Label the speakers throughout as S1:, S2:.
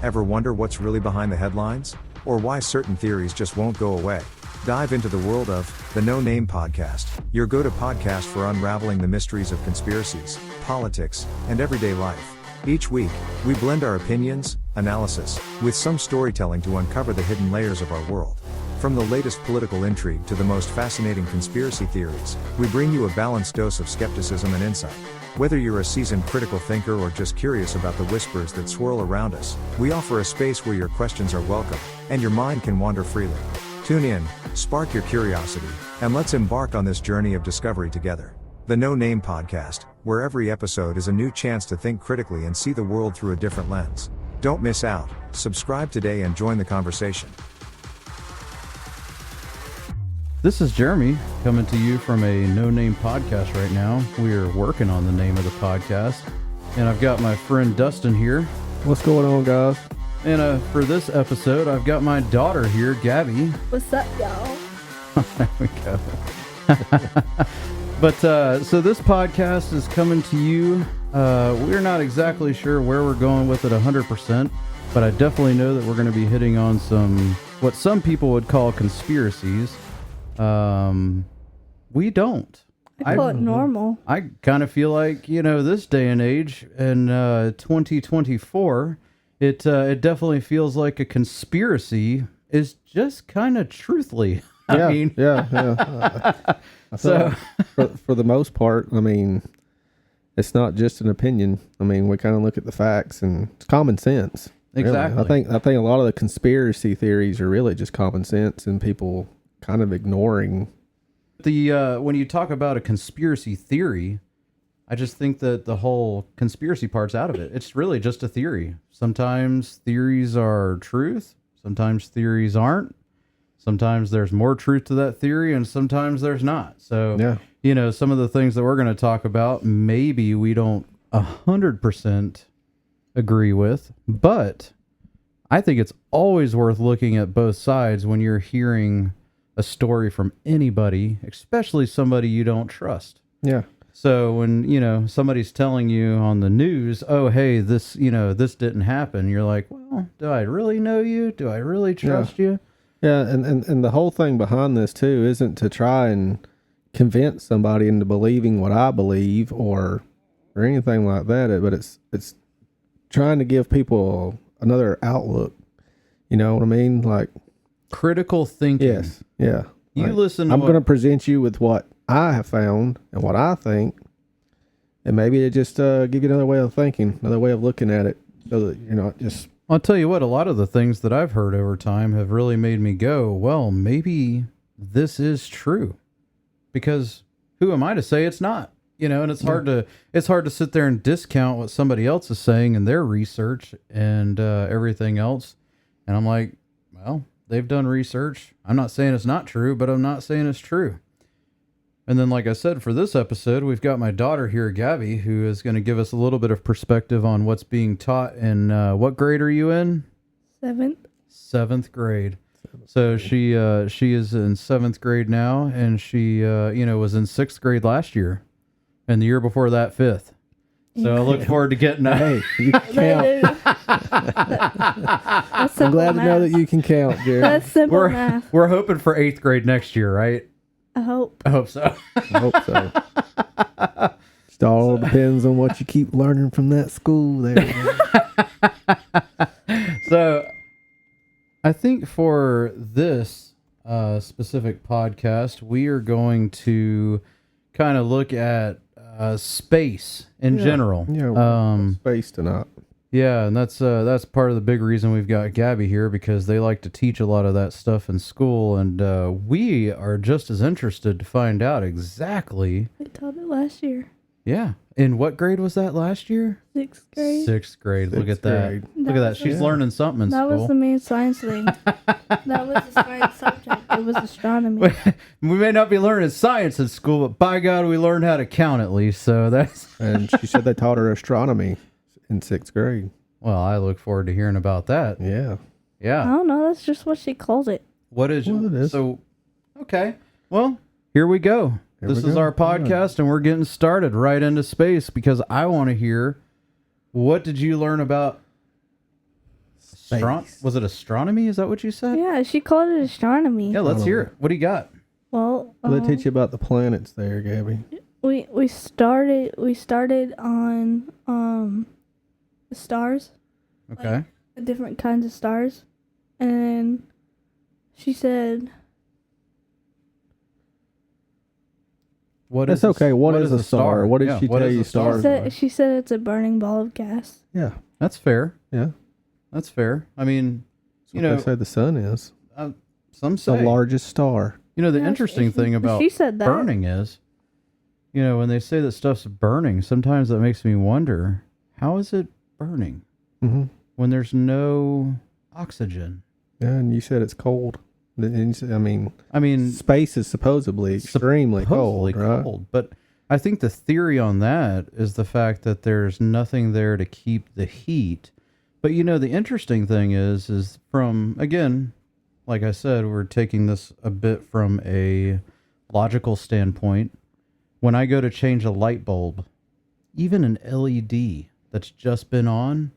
S1: Ever wonder what's really behind the headlines? Or why certain theories just won't go away? Dive into the world of the No Name Podcast, your go-to podcast for unraveling the mysteries of conspiracies, politics, and everyday life. Each week, we blend our opinions, analysis, with some storytelling to uncover the hidden layers of our world. From the latest political intrigue to the most fascinating conspiracy theories, we bring you a balanced dose of skepticism and insight. Whether you're a seasoned critical thinker or just curious about the whispers that swirl around us, we offer a space where your questions are welcome, and your mind can wander freely. Tune in, spark your curiosity, and let's embark on this journey of discovery together. The No Name Podcast, where every episode is a new chance to think critically and see the world through a different lens. Don't miss out, subscribe today and join the conversation.
S2: This is Jeremy coming to you from a No Name Podcast right now. We're working on the name of the podcast, and I've got my friend Dustin here.
S3: What's going on, guys?
S2: And for this episode, I've got my daughter here, Gabby.
S4: What's up, y'all?
S2: There we go. But so this podcast is coming to you. We're not exactly sure where we're going with it 100%, but I definitely know that we're going to be hitting on what some people would call conspiracies. We don't.
S4: I call it normal.
S2: I kind of feel like, this day and age in 2024, it definitely feels like a conspiracy is just kind of truthfully.
S3: Yeah. So for the most part, it's not just an opinion. We kind of look at the facts and it's common sense.
S2: Exactly.
S3: Really. I think a lot of the conspiracy theories are really just common sense and people kind of ignoring.
S2: When you talk about a conspiracy theory, I just think that the whole conspiracy part's out of it. It's really just a theory. Sometimes theories are truth. Sometimes theories aren't. Sometimes there's more truth to that theory and sometimes there's not. So, some of the things that we're going to talk about, maybe we don't 100% agree with, but I think it's always worth looking at both sides when you're hearing a story from anybody, especially somebody you don't trust.
S3: Yeah.
S2: So when, somebody's telling you on the news, oh, hey, this didn't happen. You're like, well, do I really know you? Do I really trust you?
S3: Yeah. And the whole thing behind this too, isn't to try and convince somebody into believing what I believe or anything like that. But it's trying to give people another outlook. You know what I mean? Like
S2: critical thinking.
S3: Yes. Yeah.
S2: I'm
S3: going to present you with what I have found and what I think, and maybe it just give you another way of thinking, another way of looking at it, so that you're not just.
S2: I'll tell you what, a lot of the things that I've heard over time have really made me go, well, maybe this is true, because who am I to say it's not? And it's hard to sit there and discount what somebody else is saying in their research and everything else. And I'm like, well, they've done research. I'm not saying it's not true, but I'm not saying it's true. And then, like I said, for this episode, we've got my daughter here, Gabby, who is going to give us a little bit of perspective on what's being taught. In what grade are you in? Seventh grade. So she is in 7th grade now, and she was in 6th grade last year, and the year before that 5th. So I look forward to getting that.
S3: Hey, you can count. I'm glad to know that you can count, Jerry.
S4: That's simple math.
S2: We're hoping for 8th grade next year, right?
S4: I hope
S2: so.
S3: I hope so. It all depends on what you keep learning from that school there.
S2: So I think for this specific podcast, we are going to kind of look at space in general.
S3: Yeah, space tonight.
S2: Yeah, and that's part of the big reason we've got Gabby here, because they like to teach a lot of that stuff in school, and we are just as interested to find out exactly.
S4: I taught it last year.
S2: Yeah. In what grade was that last year?
S4: 6th grade.
S2: 6th grade. Look at that. Look at that. She's learning something in school.
S4: That was the main science thing. That was the science subject. It was astronomy.
S2: We may not be learning science in school, but by God, we learned how to count at least. So that's.
S3: And she said they taught her astronomy in 6th grade.
S2: Well, I look forward to hearing about that.
S3: Yeah.
S2: Yeah.
S4: I don't know. That's just what she calls it.
S2: What is
S3: it? Is.
S2: So, okay. Well, here we go. This is our podcast, and we're getting started right into space, because I want to hear, what did you learn about Was it astronomy? Is that what you said?
S4: Yeah, she called it astronomy.
S2: Yeah, let's hear it. What do you got?
S4: Well,
S3: They teach you about the planets there, Gabby.
S4: we started on the stars,
S2: Okay.
S4: the different kinds of stars, and she said,
S3: That's okay. What is a star? What did she tell you stars are?
S4: she said it's a burning ball of gas.
S3: Yeah.
S2: That's fair.
S3: Yeah.
S2: That's fair. I mean,
S3: That's what they say the sun is.
S2: Some
S3: The
S2: say.
S3: largest star.
S2: You know, the
S4: Yeah,
S2: interesting thing about
S4: she said that.
S2: burning is, you know, when they say that stuff's burning, sometimes that makes me wonder, how is it burning
S3: Mm-hmm.
S2: when there's no oxygen?
S3: Yeah, and you said it's cold. I mean, space is supposedly extremely
S2: Supposedly
S3: cold, right?
S2: But I think the theory on that is the fact that there's nothing there to keep the heat. But you know, the interesting thing is from, again, like I said, we're taking this a bit from a logical standpoint. When I go to change a light bulb, even an LED that's just been on,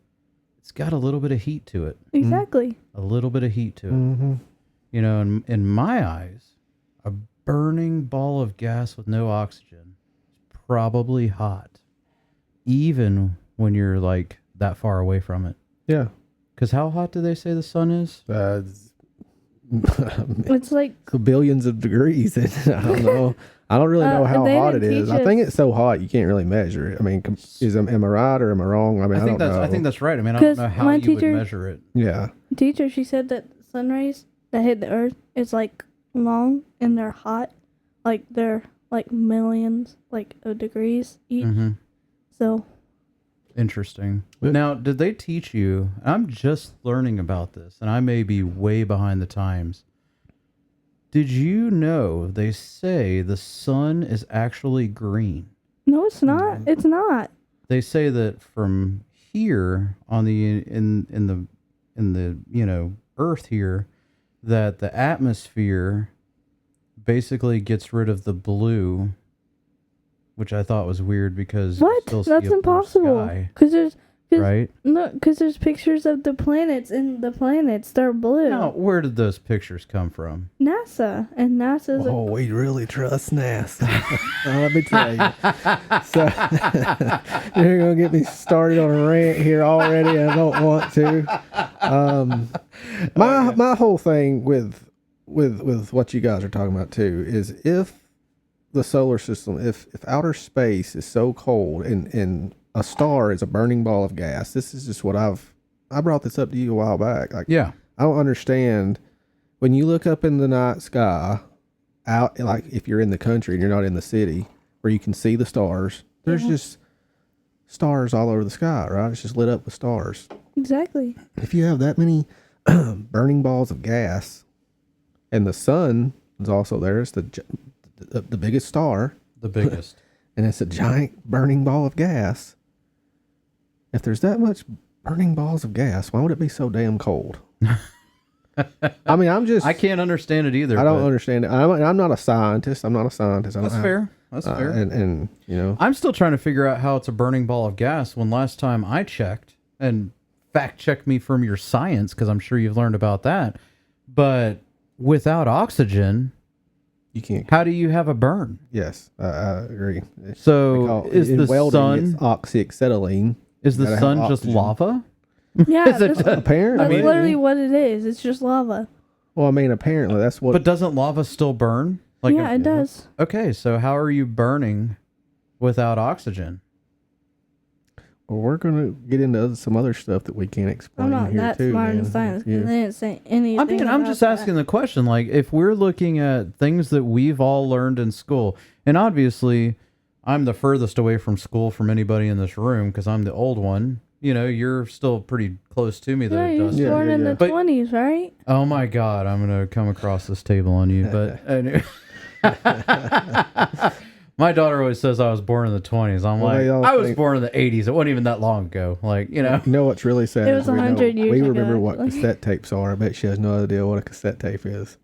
S2: it's got a little bit of heat to it.
S4: Exactly.
S2: A little bit of heat to it.
S3: Mm-hmm.
S2: You know, in my eyes, a burning ball of gas with no oxygen is probably hot, even when you're like that far away from it.
S3: Yeah.
S2: Because how hot do they say the sun is?
S4: It's like
S3: billions of degrees. I don't know. I don't really know how
S4: they
S3: hot it
S4: didn't
S3: is.
S4: teach
S3: I think
S4: us-
S3: it's so hot you can't really measure it. I mean, am I right or am I wrong? I mean, I don't know.
S2: I think that's right. I mean, I don't
S4: 'Cause
S2: know how
S4: my
S2: you
S4: teacher-
S2: would measure it.
S3: Yeah.
S4: teacher, she said that sun rays that hit the earth is like long and they're hot, like they're like millions like of degrees each.
S2: Mm-hmm.
S4: So
S2: Interesting.
S3: Yeah.
S2: Now, did they teach you? I'm just learning about this, and I may be way behind the times. Did you know they say the sun is actually green?
S4: no, it's not. It's not.
S2: They say that from here on the in the you know Earth here, that the atmosphere basically gets rid of the blue, which I thought was weird because you
S4: What?
S2: still see
S4: That's
S2: a blue
S4: impossible.
S2: sky,
S4: Because
S2: right?
S4: there's pictures of the planets, and the planets they're blue.
S2: Now, where did those pictures come from?
S4: NASA, and NASA's
S3: Oh, we really trust NASA. Let me tell you. So you're gonna get me started on a rant here already. I don't want to. My whole thing with what you guys are talking about too is if the solar system, if outer space is so cold and a star is a burning ball of gas. This is just what I brought this up to you a while back. Like,
S2: Yeah.
S3: I don't understand when you look up in the night sky out, like if you're in the country and you're not in the city where you can see the stars, there's just stars all over the sky, right? It's just lit up with stars.
S4: exactly.
S3: If you have that many burning balls of gas and the sun is also there, it's the biggest star
S2: The biggest.
S3: and it's a giant burning ball of gas. If there's that much burning balls of gas, why would it be so damn cold? I mean,
S2: I can't understand it either.
S3: I don't
S2: but
S3: understand it. I'm not a scientist. I'm not a scientist. I don't
S2: That's
S3: have-
S2: fair. That's fair.
S3: And you know,
S2: I'm still trying to figure out how it's a burning ball of gas when last time I checked, and fact check me from your science because I'm sure you've learned about that. But without oxygen,
S3: you can't.
S2: how do you have a burn?
S3: Yes, I agree.
S2: So is
S3: in
S2: the
S3: welding, it's
S2: sun
S3: oxyacetylene.
S2: is the
S3: gotta have
S2: sun just
S3: oxygen.
S2: lava?
S4: Yeah,
S2: Is it
S4: that's,
S2: just-
S3: Apparently,
S4: that's literally what it is. It's just lava.
S3: well, I mean, apparently that's what.
S2: But doesn't lava still burn?
S4: Yeah, it does.
S2: Okay, so how are you burning without oxygen?
S3: well, we're gonna get into some other stuff that we can't explain
S4: I'm not
S3: here
S4: that
S3: too.
S4: smart
S3: man.
S4: in science.
S3: Yeah.
S4: And they didn't say anything.
S2: I mean, I'm
S4: about
S2: just
S4: that.
S2: asking the question. Like, if we're looking at things that we've all learned in school, and obviously, I'm the furthest away from school from anybody in this room because I'm the old one. You know, you're still pretty close to me, though,
S4: Yeah, you was
S2: Dustin.
S4: born in the
S2: But-
S4: 20s, right?
S2: Oh my God, I'm gonna come across this table on you. But anyway. My daughter always says I was born in the 20s. I'm
S3: Well, they all
S2: like, I was
S3: think-
S2: born in the 80s. It wasn't even that long ago. Like, you know.
S3: You know what's really sad?
S4: It
S3: is
S4: was
S3: we know-
S4: 100 years
S3: We
S4: ago,
S3: remember what
S4: actually.
S3: cassette tapes are. I bet she has no idea what a cassette tape is.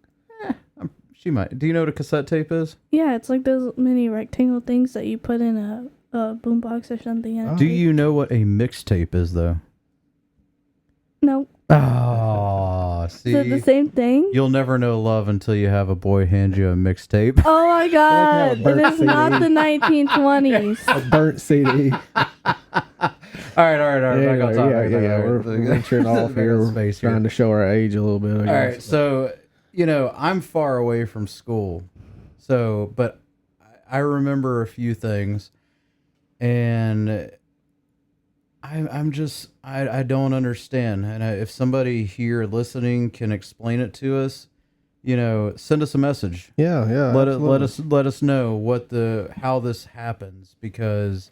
S2: She might. Do you know what a cassette tape is?
S4: Yeah, it's like those mini rectangle things that you put in a boombox or something. And
S3: Oh.
S2: Do you know what a mixtape is, though?
S4: No.
S2: Oh, see,
S4: Is it the same thing?
S2: you'll never know love until you have a boy hand you a mixtape.
S4: Oh my god.
S3: burnt
S4: It is not
S3: CD.
S4: the 1920s.
S3: A burnt CD.
S2: All right. Back on topic.
S3: We're venturing off
S2: Back
S3: here.
S2: on space
S3: Trying to show our age a little bit. I
S2: All
S3: guess.
S2: right, so I'm far away from school, but I remember a few things, and I don't understand. And if somebody here listening can explain it to us, send us a message.
S3: Yeah.
S2: Let us know how this happens, because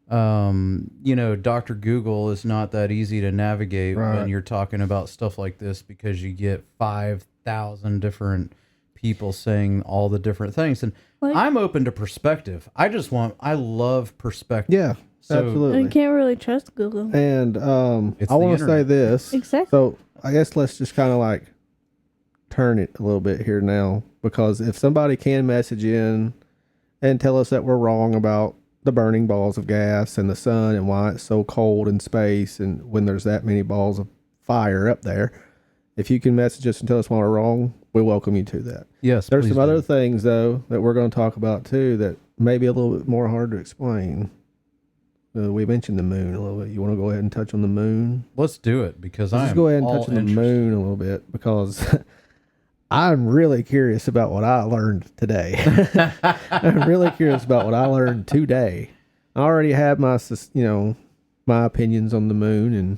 S2: Dr. Google is not that easy to navigate when you're talking about stuff like this, because you get 5,000 different people saying all the different things. And I'm open to perspective. I love perspective.
S3: Yeah, absolutely.
S4: You can't really trust Google.
S3: And
S2: It's
S3: I
S2: the
S3: want to say
S2: internet.
S3: this.
S4: Exactly.
S3: So I guess let's just kind of like turn it a little bit here now, because if somebody can message in and tell us that we're wrong about the burning balls of gas and the sun and why it's so cold in space and when there's that many balls of fire up there, if you can message us and tell us why we're wrong, we welcome you to that.
S2: Yes,
S3: There's
S2: please
S3: some
S2: do.
S3: other things though that we're going to talk about too that may be a little bit more hard to explain. We mentioned the moon a little bit. You want to go ahead and touch on the moon?
S2: Let's do it, because
S3: Let's
S2: I'm
S3: just go ahead and
S2: all
S3: touch on the
S2: interested.
S3: moon a little bit, because I'm really curious about what I learned today. I'm really curious about what I learned today. I already have my opinions on the moon and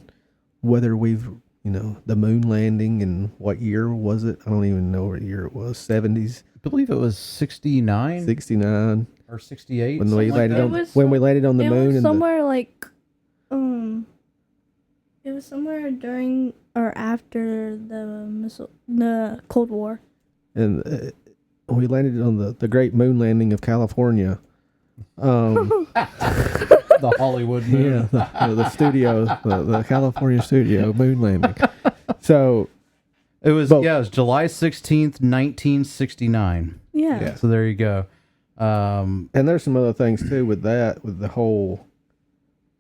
S3: whether we've, the moon landing and what year was it? I don't even know what year it was. 70s,
S2: I believe it was 69
S3: 69.
S2: or 68.
S3: When we
S2: something like
S3: landed
S2: that.
S3: on
S4: was
S3: when we landed on the
S4: It
S3: moon
S4: was
S3: and
S4: somewhere it was somewhere during or after the Cold War.
S3: we landed on the great moon landing of California.
S2: The Hollywood moon.
S3: Yeah, the studio, the California studio moon landing. So
S2: It was July 16th, 1969.
S4: Yeah.
S2: So there you go.
S3: and there's some other things too with that, with the whole.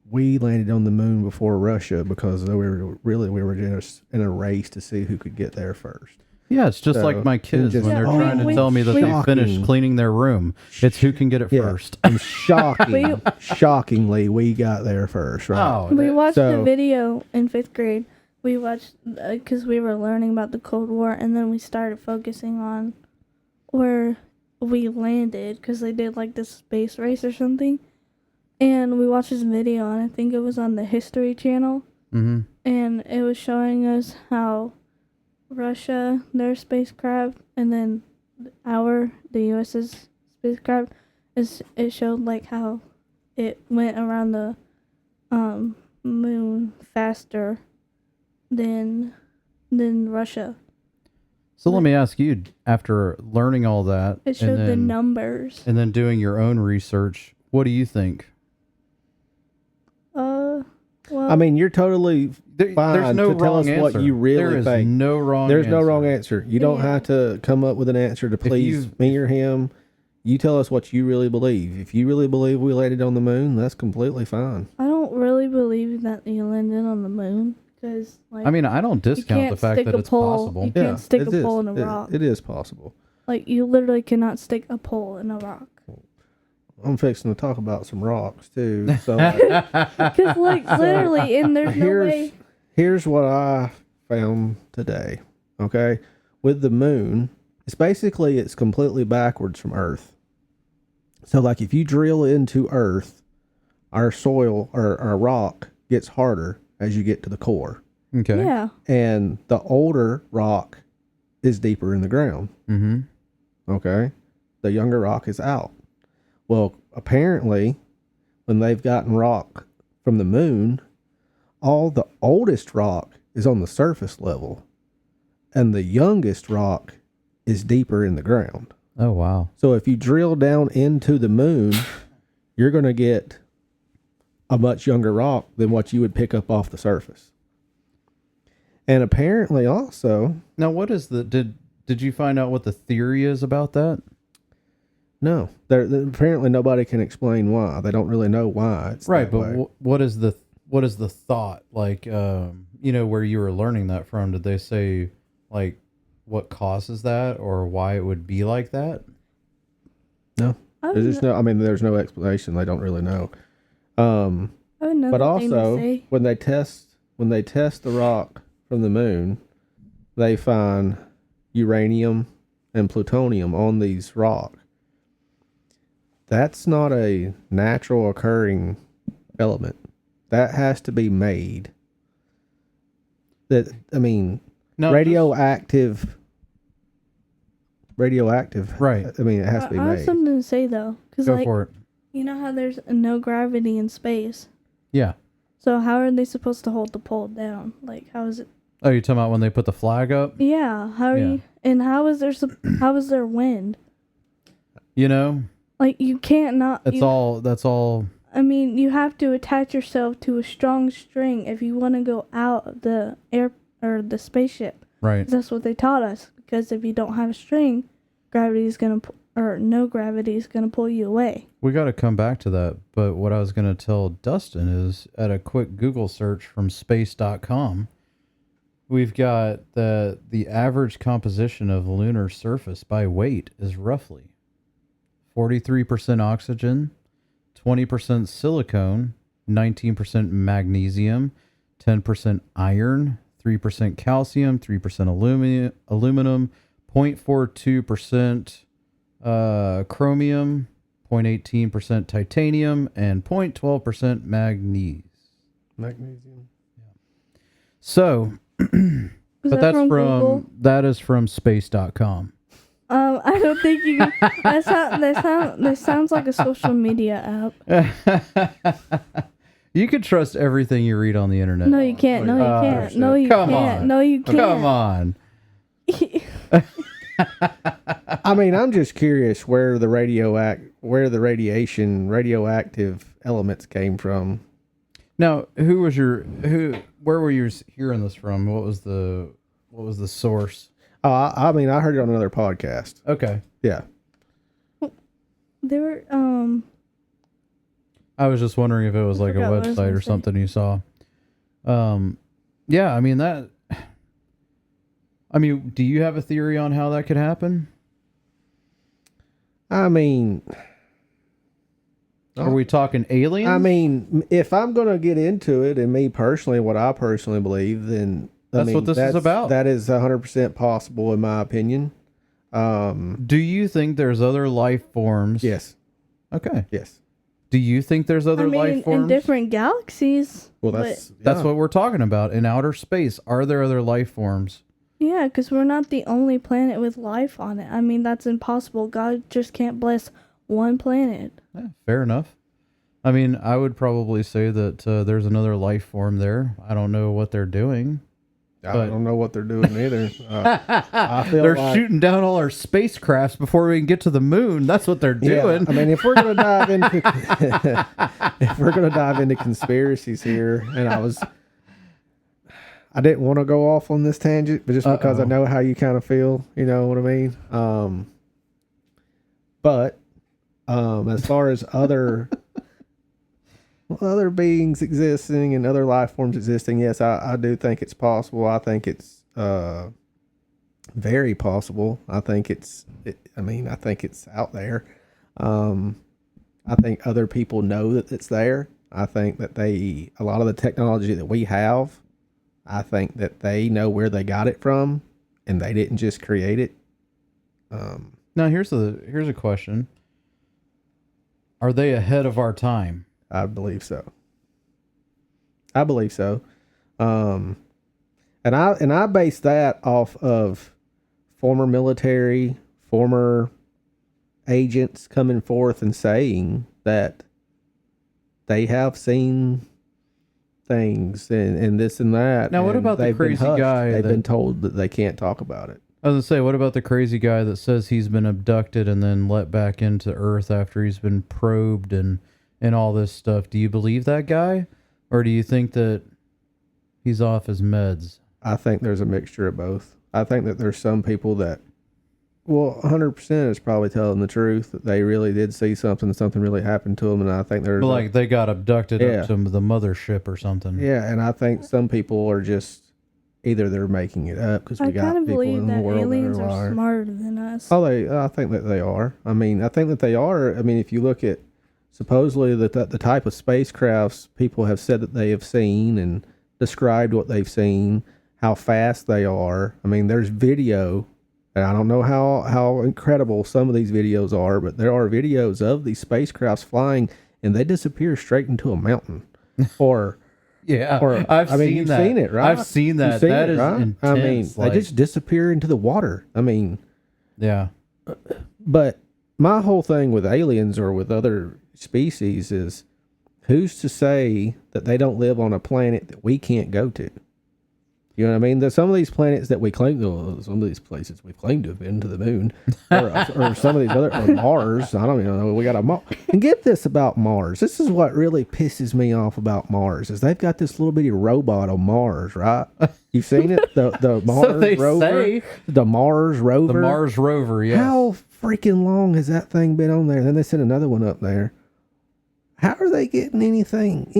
S3: We landed on the moon before Russia because we were just in a race to see who could get there first.
S2: Yeah, it's just
S3: So,
S2: like my kids
S3: just-
S2: when they're
S3: Oh,
S2: trying to
S4: we-
S2: tell me that
S4: we-
S2: they finished cleaning their room. It's who can get it
S3: Yeah.
S2: first.
S3: And shockingly, we got there first, right?
S2: Oh,
S4: We watched
S3: So-
S4: the video in 5th grade. We watched because we were learning about the Cold War, and then we started focusing on where we landed because they did like this space race or something. And we watched this video, and I think it was on the History Channel,
S2: mm-hmm.
S4: and it was showing us how Russia, their spacecraft, and then the U.S.'s spacecraft, it showed like how it went around the moon faster than Russia.
S2: So let me ask you, after learning all that,
S4: It showed the numbers.
S2: and then doing your own research, what do you think?
S4: Well,
S3: I mean, you're totally
S2: There's
S3: fine
S2: no
S3: to tell
S2: wrong
S3: us
S2: answer.
S3: what you really
S2: there is
S3: think.
S2: no wrong
S3: There's
S2: answer.
S3: no wrong answer. You don't
S4: Yeah.
S3: have to come up with an answer to please me or him. You tell us what you really believe. If you really believe we landed on the moon, that's completely fine.
S4: I don't really believe that you landed on the moon because, like,
S2: I mean, I don't
S4: you
S2: discount
S4: can't
S2: the fact
S4: stick
S2: that
S4: a
S2: it's
S4: pole.
S2: possible.
S4: You can't stick
S3: it
S4: a
S3: is.
S4: pole in a rock.
S3: It is possible.
S4: Like, you literally cannot stick a pole in a rock.
S3: I'm fixing to talk about some rocks too. So
S4: Because, like, literally, and there's no way.
S3: here's what I found today. Okay, with the moon, it's completely backwards from Earth. So, like, if you drill into Earth, our soil or our rock gets harder as you get to the core,
S2: Okay.
S4: Yeah.
S3: and the older rock is deeper in the ground.
S2: Mm-hmm.
S3: Okay, the younger rock is out. Well, apparently, when they've gotten rock from the moon, all the oldest rock is on the surface level, and the youngest rock is deeper in the ground.
S2: Oh, wow.
S3: So if you drill down into the moon, you're going to get a much younger rock than what you would pick up off the surface. And apparently also,
S2: Now, what is did you find out what the theory is about that?
S3: no, apparently nobody can explain why. They don't really know why it's
S2: Right,
S3: that
S2: but
S3: way.
S2: what is what is the thought? Like, where you were learning that from, did they say like what causes that or why it would be like that?
S3: No. There's just no, I mean, there's no explanation. They don't really know. But also when they test the rock from the moon, they find uranium and plutonium on these rocks. That's not a natural occurring element. That has to be made. No, radioactive.
S2: Right.
S3: I mean, it has to be
S4: I
S3: made.
S4: have something to say though, because
S2: Go for it.
S4: you know how there's no gravity in space.
S2: Yeah.
S4: So how are they supposed to hold the pole down? Like, how is it?
S2: Oh, you're talking about when they put the flag up?
S4: Yeah. How are you? And how is there wind? Like, you can't not.
S2: That's all.
S4: I mean, you have to attach yourself to a strong string if you want to go out of the air or the spaceship.
S2: Right.
S4: That's what they taught us. Because if you don't have a string, no gravity is gonna pull you away.
S2: We got to come back to that. But what I was going to tell Dustin is, at a quick Google search from space.com, we've got the average composition of lunar surface by weight is roughly 43% oxygen, 20% silicone, 19% magnesium, 10% iron, 3% calcium, 3% aluminum, 0.42% chromium, 0.18% titanium, and 0.12% magnesium. So, but that's that is from space.com.
S4: I don't think you can. That sounds like a social media app.
S2: You can trust everything you read on the internet.
S4: No, you can't. No, you can't. No, you can't. No, you can't.
S2: Come on.
S3: I mean, I'm just curious where the radioactive elements came from.
S2: Now, where were you hearing this from? What was the source?
S3: I mean, I heard it on another podcast.
S2: Okay.
S3: Yeah.
S4: They were
S2: I was just wondering if it was like a website or something you saw. Yeah, I mean, do you have a theory on how that could happen?
S3: I mean,
S2: are we talking aliens?
S3: I mean, if I'm going to get into it, and me personally, what I personally believe, then
S2: that's what this is about.
S3: That is 100% possible, in my opinion.
S2: Do you think there's other life forms?
S3: Yes.
S2: Okay.
S3: Yes.
S2: Do you think there's other life forms
S4: in different galaxies?
S3: Well, that's
S2: what we're talking about. In outer space, are there other life forms?
S4: Yeah, because we're not the only planet with life on it. I mean, that's impossible. God just can't bless one planet.
S2: Yeah, fair enough. I mean, I would probably say that there's another life form there. I don't know what they're doing.
S3: I don't know what they're doing either. I feel
S2: they're shooting down all our spacecrafts before we can get to the moon. That's what they're doing.
S3: Yeah, I mean, if we're gonna dive into conspiracies here, and I didn't want to go off on this tangent, but just because I know how you kind of feel, you know what I mean. But as far as other beings existing and other life forms existing, yes, I do think it's possible. I think it's very possible. I think it's out there. I think other people know that it's there. I think that a lot of the technology that we have, I think that they know where they got it from, and they didn't just create it.
S2: Now here's a question: are they ahead of our time?
S3: I believe so. And I base that off of former military, former agents coming forth and saying that they have seen things and this and that.
S2: Now, what about the crazy guy?
S3: They've been told that they can't talk about it.
S2: I was going to say, what about the crazy guy that says he's been abducted and then let back into Earth after he's been probed and all this stuff? Do you believe that guy? Or do you think that he's off his meds?
S3: I think there's a mixture of both. I think that there's some people that Well, 100% is probably telling the truth that they really did see something. Something really happened to them, and I think there's
S2: But like they got abducted
S3: Yeah.
S2: up to the mothership or something.
S3: yeah, and I think some people are just either they're making it up because we
S4: I
S3: got
S4: kind of
S3: people
S4: believe
S3: in the
S4: that
S3: world
S4: aliens
S3: that are
S4: are
S3: lying.
S4: smarter than us.
S3: Oh, I think that they are. I mean, I think that they are. I mean, if you look at supposedly the type of spacecrafts people have said that they have seen and described what they've seen, how fast they are. I mean, there's video, and I don't know how incredible some of these videos are, but there are videos of these spacecrafts flying, and they disappear straight into a mountain, or.
S2: Yeah,
S3: Or,
S2: I've
S3: I mean,
S2: seen
S3: you've
S2: that.
S3: seen it, right?
S2: I've seen that.
S3: You've seen
S2: That
S3: it,
S2: is
S3: right?
S2: intense.
S3: I mean,
S2: like,
S3: they just disappear into the water. I mean,
S2: yeah.
S3: but my whole thing with aliens or with other species is who's to say that they don't live on a planet that we can't go to? You know what I mean? There's some of these planets that we claim to, some of these places we claim to have been to the moon, or some of these other, or Mars. I don't even know. We got a Mars. And get this about Mars. This is what really pisses me off about Mars is they've got this little bitty robot on Mars, right? You've seen it, the Mars
S2: they
S3: rover,
S2: say.
S3: the Mars rover,
S2: The Mars rover, yes.
S3: How freaking long has that thing been on there? And then they sent another one up there. How are they getting anything,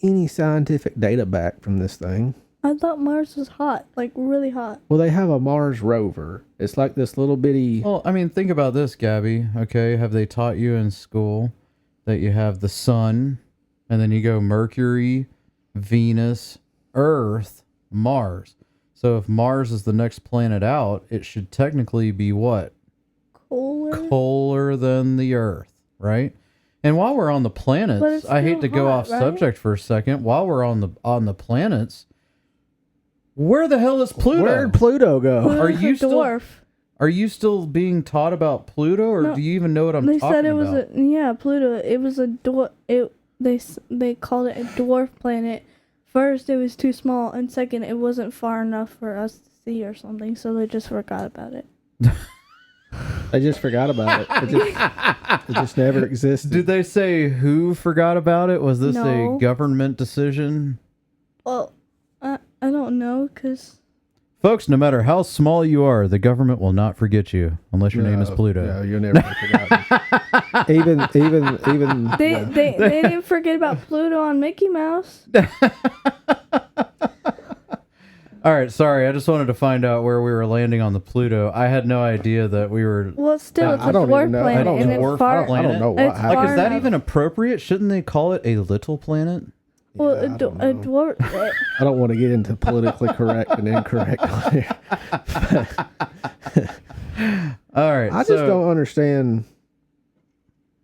S3: any scientific data back from this thing?
S4: I thought Mars was hot, like really hot.
S3: Well, they have a Mars rover. It's like this little bitty.
S2: Well, I mean, think about this, Gabby. Okay, have they taught you in school that you have the sun, and then you go Mercury, Venus, Earth, Mars. So if Mars is the next planet out, it should technically be what?
S4: Cooler.
S2: Colder than the Earth, right? And while we're on the
S4: But
S2: planets,
S4: it's
S2: I hate
S4: still
S2: to go
S4: hot,
S2: off
S4: right?
S2: subject for a second. While we're on the planets, where the hell is Pluto?
S3: Where'd Pluto go?
S4: Pluto's
S2: Are you
S4: a
S2: still-
S4: dwarf?
S2: Are you still being taught about Pluto, or
S4: No,
S2: do you even know what I'm
S4: They
S2: talking
S4: said it was
S2: about?
S4: Pluto. It was a dwarf. They called it a dwarf planet. First, it was too small, and second, it wasn't far enough for us to see or something. So they just forgot about it.
S3: I just forgot about it. It just never existed.
S2: Did they say who forgot about it? Was this
S4: No.
S2: a government decision?
S4: Well, I don't know, cause
S2: Folks, no matter how small you are, the government will not forget you unless your name is Pluto.
S3: No, you'll never be forgotten. even.
S4: they didn't forget about Pluto on Mickey Mouse.
S2: All right, sorry. I just wanted to find out where we were landing on the Pluto. I had no idea that we were...
S4: Well, still, it's
S3: I
S4: a
S3: don't
S4: dwarf
S3: even know.
S4: planet,
S3: I don't
S4: and
S3: know.
S4: it's far.
S3: I don't know what
S4: It's
S3: happened.
S2: Like,
S4: far
S2: is that
S4: enough.
S2: even appropriate? Shouldn't they call it a little planet?
S4: Well,
S3: Yeah, I don't know.
S4: a dwarf.
S3: I don't want to get into politically correct and incorrect on here.
S2: All right.
S3: I just don't understand.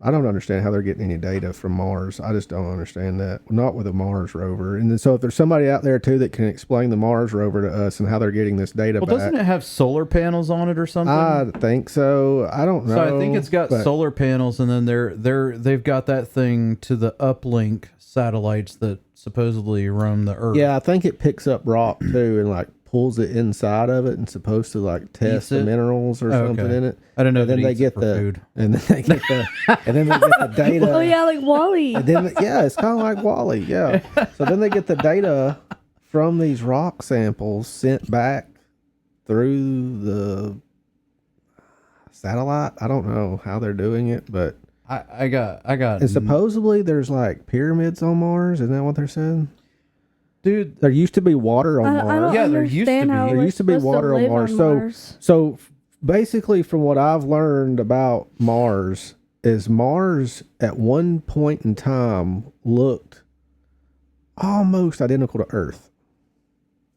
S3: I don't understand how they're getting any data from Mars. I just don't understand that. Not with a Mars rover. And then, so if there's somebody out there too that can explain the Mars rover to us and how they're getting this data
S2: Well,
S3: back.
S2: doesn't it have solar panels on it or something?
S3: I think so. I don't know.
S2: So I think it's got
S3: but
S2: solar panels, and then they've got that thing to the uplink satellites that supposedly roam the Earth.
S3: Yeah, I think it picks up rock too and like pulls it inside of it and supposed to like test the
S2: it?
S3: minerals or
S2: Oh,
S3: something
S2: okay.
S3: in it.
S2: I don't know.
S3: And then
S2: if it
S3: they
S2: eats
S3: get
S2: it for
S3: the
S2: food.
S3: and then they get the and then they get the data.
S4: Oh yeah, like Wally.
S3: And then yeah, it's kind of like Wally. Yeah. So then they get the data from these rock samples sent back through the satellite. I don't know how they're doing it, but
S2: I got.
S3: and supposedly there's like pyramids on Mars. Isn't that what they're saying?
S2: Dude,
S3: There used to be water on
S4: I
S3: Mars.
S4: don't
S2: Yeah, there used to
S4: understand
S2: be.
S4: how
S2: There
S4: we're
S3: used to be
S4: supposed
S3: water on
S4: live
S3: Mars.
S4: Mars.
S3: So basically, from what I've learned about Mars, is Mars at one point in time looked almost identical to Earth.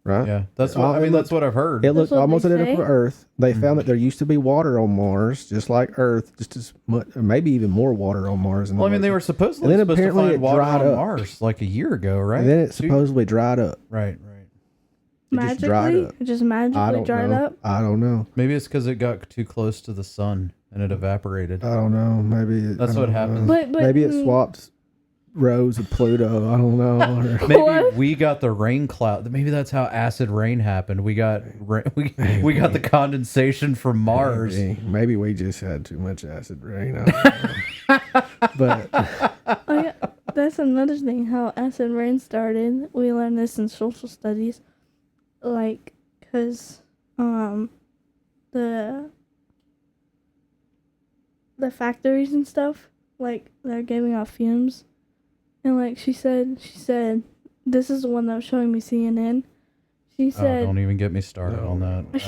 S3: Right?
S2: yeah, that's what
S3: Oh,
S2: I
S3: it
S2: mean.
S3: looked-
S2: That's what I've heard.
S3: It looked
S4: what
S3: almost
S4: they
S3: identical
S4: say?
S3: to Earth. They
S2: Mm-hmm.
S3: found that there used to be water on Mars, just like Earth, just as much, or maybe even more water on Mars. Than
S2: Well, I mean,
S3: there
S2: they were
S3: was.
S2: supposedly
S3: And then
S2: supposed to
S3: apparently
S2: find
S3: it
S2: water
S3: dried
S2: on
S3: up.
S2: Mars like a year ago, right?
S3: And then it
S2: Two-
S3: supposedly dried up.
S2: Right.
S3: It just dried
S4: Magically,
S3: up.
S4: it just
S3: I
S4: magically
S3: don't
S4: dried
S3: know.
S4: up.
S3: I don't know.
S2: Maybe it's because it got too close to the sun and it evaporated.
S3: I don't know. Maybe
S2: That's
S3: I
S2: what
S3: don't
S2: happens.
S3: know.
S4: But
S3: Maybe it swapped rows of Pluto. I don't know. Or-
S2: Maybe
S4: What?
S2: we got the rain cloud. Maybe that's how acid rain happened. We got we got the condensation from Mars.
S3: Maybe we just had too much acid rain. I don't know. But
S4: Oh yeah, that's another thing. How acid rain started. We learned this in social studies, like, cause the the factories and stuff, like they're giving off fumes, and like she said, this is the one that was showing me CNN. She said,
S2: don't even get me started on that.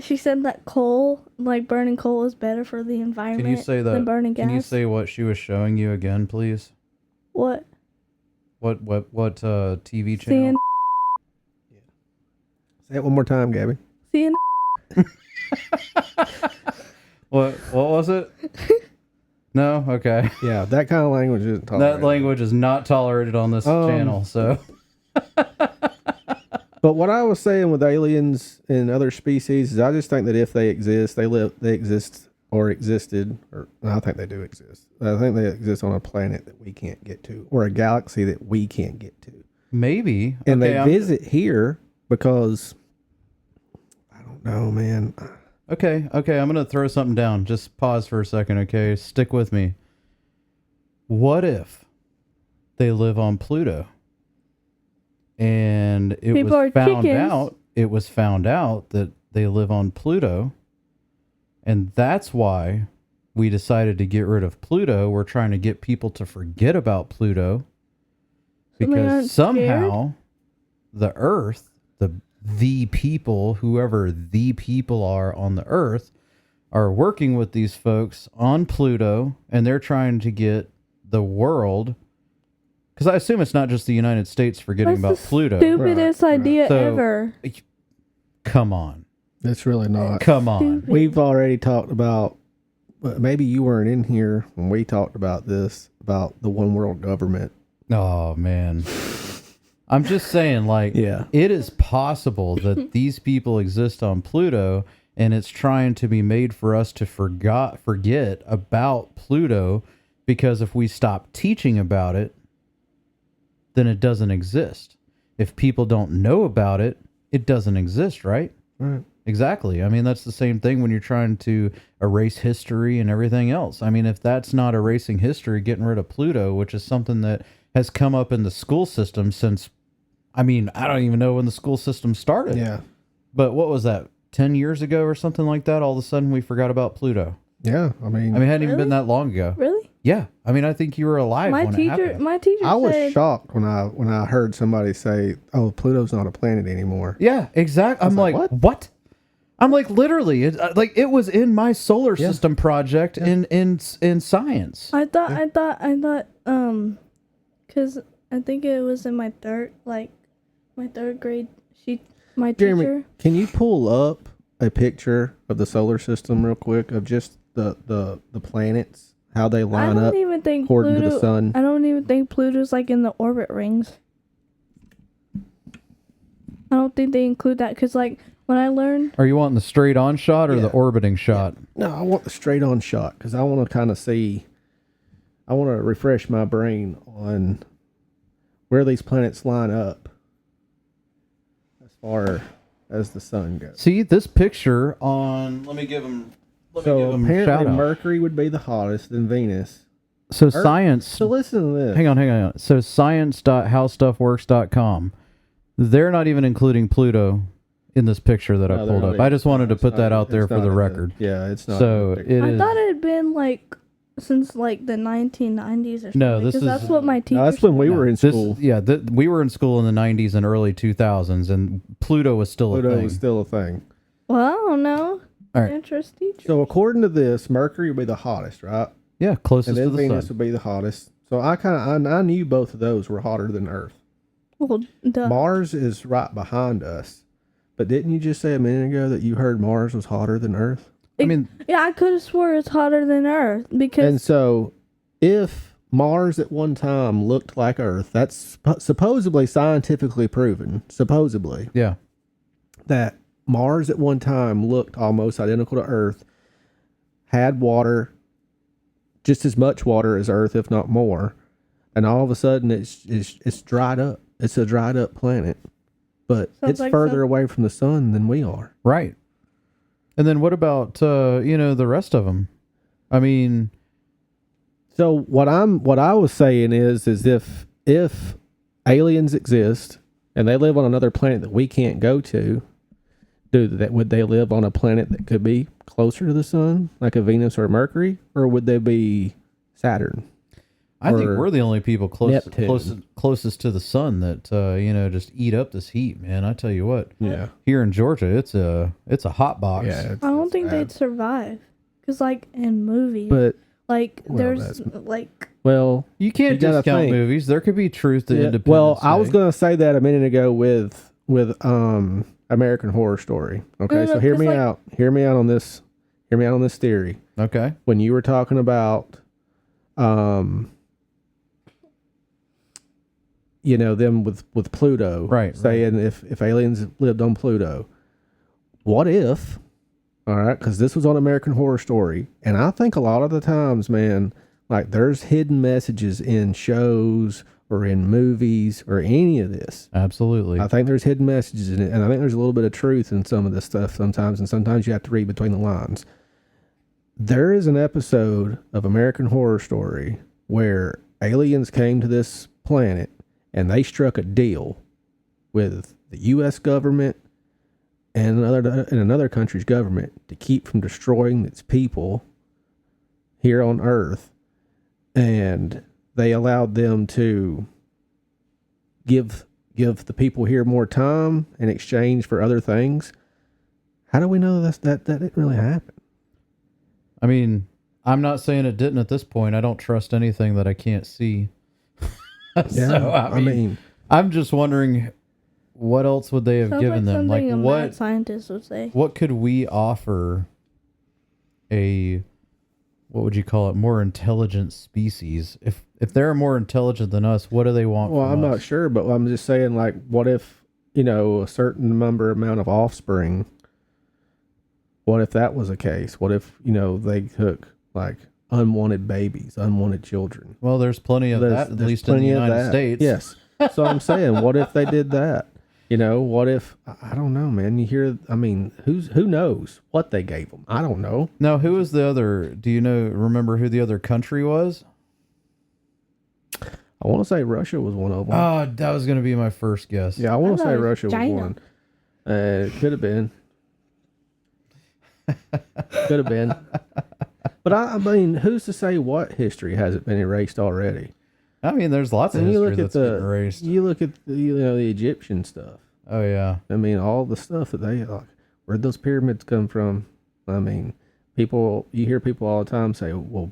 S4: She said that coal, like burning coal, is better for the environment
S2: Can you say that?
S4: than burning gas.
S2: Can you say what she was showing you again, please?
S4: What?
S2: What TV channel?
S3: Say it one more time, Gabby.
S4: CNN.
S2: What was it? No? Okay.
S3: Yeah, that kind of language isn't tolerated.
S2: That language is not tolerated on this channel, so.
S3: But what I was saying with aliens and other species is I just think that if they exist, they exist or existed, or I think they do exist. I think they exist on a planet that we can't get to, or a galaxy that we can't get to.
S2: Maybe.
S3: And they visit here because, I don't know, man.
S2: Okay, I'm going to throw something down. Just pause for a second, okay? Stick with me. What if they live on Pluto? And it was found out that they live on Pluto, and that's why we decided to get rid of Pluto. We're trying to get people to forget about Pluto because somehow the Earth, the people, whoever the people are on the Earth, are working with these folks on Pluto, and they're trying to get the world. Because I assume it's not just the United States forgetting about Pluto.
S4: Stupidest idea ever.
S2: Come on.
S3: It's really not.
S2: Come on.
S4: Stupid.
S3: We've already talked about, maybe you weren't in here when we talked about this, about the one world government.
S2: Oh, man. I'm just saying, it is possible that these people exist on Pluto, and it's trying to be made for us to forget about Pluto, because if we stop teaching about it, then it doesn't exist. If people don't know about it, it doesn't exist, right?
S3: Right.
S2: Exactly. I mean, that's the same thing when you're trying to erase history and everything else. I mean, if that's not erasing history, getting rid of Pluto, which is something that has come up in the school system since, I mean, I don't even know when the school system started.
S3: Yeah.
S2: But what was that, 10 years ago or something like that? All of a sudden we forgot about Pluto.
S3: Yeah. I mean,
S2: it hadn't even been that long ago.
S4: Really?
S2: Yeah. I mean, I think you were alive when it happened.
S4: My teacher
S3: I was
S4: said,
S3: shocked when I heard somebody say, "Oh, Pluto's not a planet anymore."
S2: Yeah, exactly. I'm like, what? I'm like, literally, it was in my solar system project in science.
S4: I thought, because I think it was in my third grade. My
S3: Jeremy,
S4: teacher.
S3: can you pull up a picture of the solar system real quick of just the planets, how they line up according to the sun?
S4: I don't even think Pluto's like in the orbit rings. I don't think they include that because, like, when I learned.
S2: Are you wanting the straight on shot or the orbiting shot?
S3: No, I want the straight on shot because I want to kind of see. I want to refresh my brain on where these planets line up as far as the sun goes.
S2: See this picture on. Let me give them.
S3: So apparently Mercury would be the hottest, then Venus.
S2: So science.
S3: So listen to this.
S2: Hang on. So science.howstuffworks.com. They're not even including Pluto in this picture that I pulled up. I just wanted to put that out there for the record.
S3: It's not.
S2: So
S4: I thought it had been like since like the 1990s or something.
S2: No, this is
S4: that's what my teacher.
S3: No, that's when we were in school.
S2: We were in school in the 90s and early 2000s, and Pluto was still a thing.
S3: Pluto was still a thing.
S4: Well, I don't know.
S2: All right.
S4: Interest teacher.
S3: So according to this, Mercury would be the hottest, right?
S2: Yeah, closest
S3: and then
S2: to the
S3: Venus
S2: sun.
S3: would be the hottest. So I knew both of those were hotter than Earth.
S4: Well, duh.
S3: Mars is right behind us. But didn't you just say a minute ago that you heard Mars was hotter than Earth?
S4: Yeah, I could have swore it's hotter than Earth because.
S3: And so, if Mars at one time looked like Earth, that's supposedly scientifically proven. Supposedly,
S2: Yeah.
S3: that Mars at one time looked almost identical to Earth, had water, just as much water as Earth, if not more, and all of a sudden it's dried up. It's a dried up planet, but it's
S4: like
S3: further away from the sun than we are.
S2: Right. And then what about the rest of them? I mean,
S3: so what I was saying is if aliens exist and they live on another planet that we can't go to, would they live on a planet that could be closer to the sun, like a Venus or Mercury, or would they be Saturn?
S2: I think
S3: Or
S2: we're the only people
S3: Neptune.
S2: closest to the sun that just eat up this heat, man. I tell you what.
S3: Yeah.
S2: Here in Georgia, it's a hot box.
S3: Yeah.
S4: I don't think they'd survive. Because, like, in movies,
S3: But
S4: like,
S3: well,
S4: there's,
S3: that's-
S4: like,
S3: well,
S2: You can't
S3: You gotta
S2: discount
S3: think.
S2: movies. There could be truth to
S3: yeah,
S2: Independence
S3: well, I was
S2: Day.
S3: going to say that a minute ago with American Horror Story. Okay,
S4: No,
S3: so hear
S4: 'cause,
S3: me
S4: like-
S3: out. Hear me out on this. Hear me out on this theory.
S2: Okay.
S3: When you were talking about them with Pluto,
S2: Right,
S3: saying if aliens lived on Pluto, what if, all right, because this was on American Horror Story, and I think a lot of the times, man, like there's hidden messages in shows or in movies or any of this.
S2: Absolutely.
S3: I think there's hidden messages in it, and I think there's a little bit of truth in some of this stuff sometimes, and sometimes you have to read between the lines. There is an episode of American Horror Story where aliens came to this planet and they struck a deal with the U.S. government and another country's government to keep from destroying its people here on Earth, and they allowed them to give the people here more time in exchange for other things. How do we know that didn't really happen?
S2: I mean, I'm not saying it didn't at this point. I don't trust anything that I can't see. So, I mean, I'm just wondering, what else would they have
S4: sounds
S2: given
S4: like
S2: them? Like
S4: something a
S2: what
S4: mad scientist would say.
S2: what could we offer what would you call it, more intelligent species? If they're more intelligent than us, what do they want
S3: Well,
S2: from
S3: I'm
S2: us?
S3: not sure, but I'm just saying, like, what if, a certain amount of offspring, what if that was a case? What if, they took, like, unwanted babies, unwanted children?
S2: Well, there's plenty of that, at least in the
S3: plenty of
S2: United
S3: that.
S2: States.
S3: Yes. So I'm saying, what if they did that? What if, I don't know, man. You hear, I mean, who knows what they gave them? I don't know.
S2: Now, who was the other? Do you remember who the other country was?
S3: I want to say Russia was one of them.
S2: Oh, that was going to be my first guess.
S3: Yeah, I want
S4: I
S3: to
S4: thought
S3: say
S4: it was
S3: Russia was
S4: China.
S3: one. It could have been. Could have been. But I mean, who's to say what history hasn't been erased already?
S2: I mean, there's lots of
S3: And
S2: history that's been erased.
S3: You look at the Egyptian stuff.
S2: Oh, yeah.
S3: I mean, all the stuff that they like. Where'd those pyramids come from? I mean, you hear people all the time say, "Well,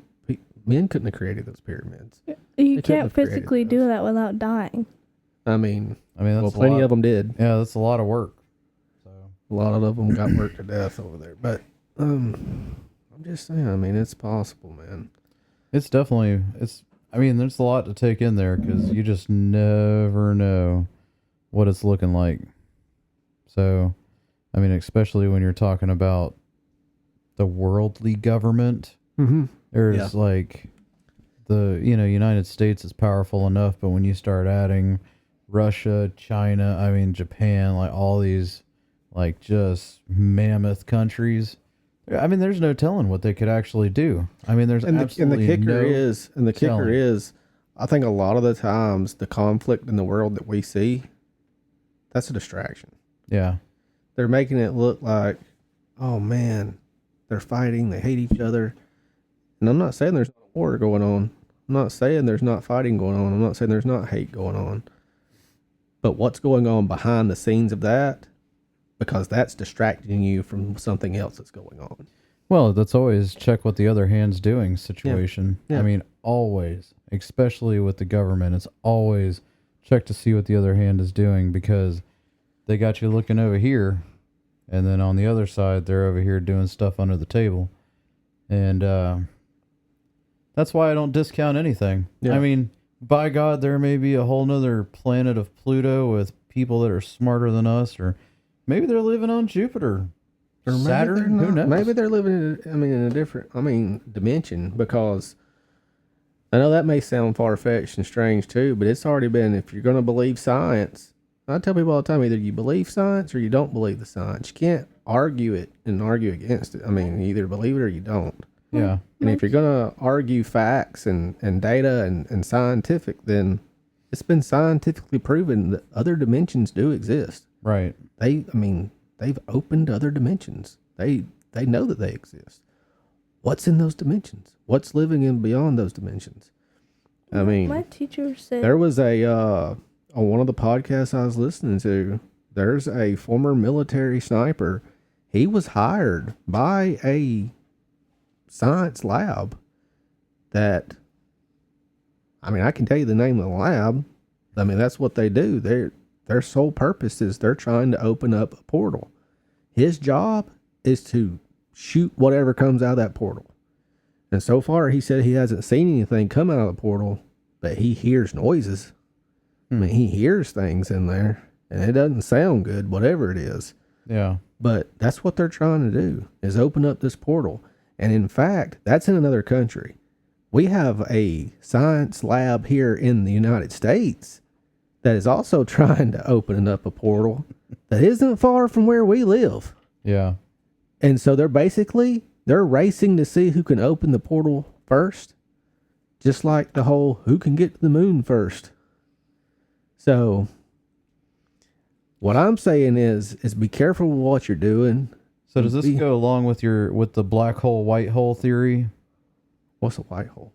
S3: men couldn't have created those pyramids."
S4: You
S3: couldn't
S4: can't
S3: have created
S4: physically do
S3: those.
S4: that without dying.
S3: I mean,
S2: That's
S3: plenty of them did.
S2: Yeah, that's a lot of work. So
S3: A lot of them got worked to death over there. But I'm just saying. I mean, it's possible, man.
S2: it's definitely I mean, there's a lot to take in there because you just never know what it's looking like. So, I mean, especially when you're talking about the worldly government,
S3: Mm-hmm.
S2: there's like the United States is powerful enough, but when you start adding Russia, China, I mean Japan, like all these like just mammoth countries, I mean there's no telling what they could actually do. I mean there's absolutely
S3: the kicker
S2: no telling.
S3: is, I think a lot of the times the conflict in the world that we see, that's a distraction.
S2: Yeah.
S3: They're making it look like, oh man, they're fighting, they hate each other. And I'm not saying there's not a war going on. I'm not saying there's not fighting going on. I'm not saying there's not hate going on. But what's going on behind the scenes of that? Because that's distracting you from something else that's going on.
S2: Well, that's always check what the other hand's doing situation.
S3: Yeah.
S2: I mean, always, especially with the government, it's always check to see what the other hand is doing because they got you looking over here, and then on the other side, they're over here doing stuff under the table. And that's why I don't discount anything.
S3: Yeah.
S2: I mean, by God, there may be a whole nother planet of Pluto with people that are smarter than us, or maybe they're living on Jupiter.
S3: Or maybe
S2: Saturn,
S3: they're
S2: who
S3: not.
S2: knows?
S3: Maybe they're living in a different, dimension, because I know that may sound far-fetched and strange too, but it's already been, if you're going to believe science, I tell people all the time, either you believe science or you don't believe the science. You can't argue it and argue against it. I mean, you either believe it or you don't.
S2: Yeah.
S3: And if you're going to argue facts and data and scientific, then it's been scientifically proven that other dimensions do exist.
S2: Right.
S3: they've opened other dimensions. They know that they exist. What's in those dimensions? What's living in beyond those dimensions? I mean,
S4: my teacher said
S3: there was on one of the podcasts I was listening to, there's a former military sniper. He was hired by a science lab that, I mean, I can tell you the name of the lab. I mean, that's what they do. Their sole purpose is they're trying to open up a portal. His job is to shoot whatever comes out of that portal. And so far, he said he hasn't seen anything come out of the portal, but he hears noises. I mean, he hears things in there, and it doesn't sound good, whatever it is.
S2: Yeah.
S3: But that's what they're trying to do, is open up this portal. And in fact, that's in another country. We have a science lab here in the United States that is also trying to open up a portal that isn't far from where we live.
S2: Yeah.
S3: And so they're racing to see who can open the portal first. Just like the whole who can get to the moon first. So what I'm saying is be careful with what you're doing.
S2: So does this go along with the black hole, white hole theory?
S3: What's a white hole?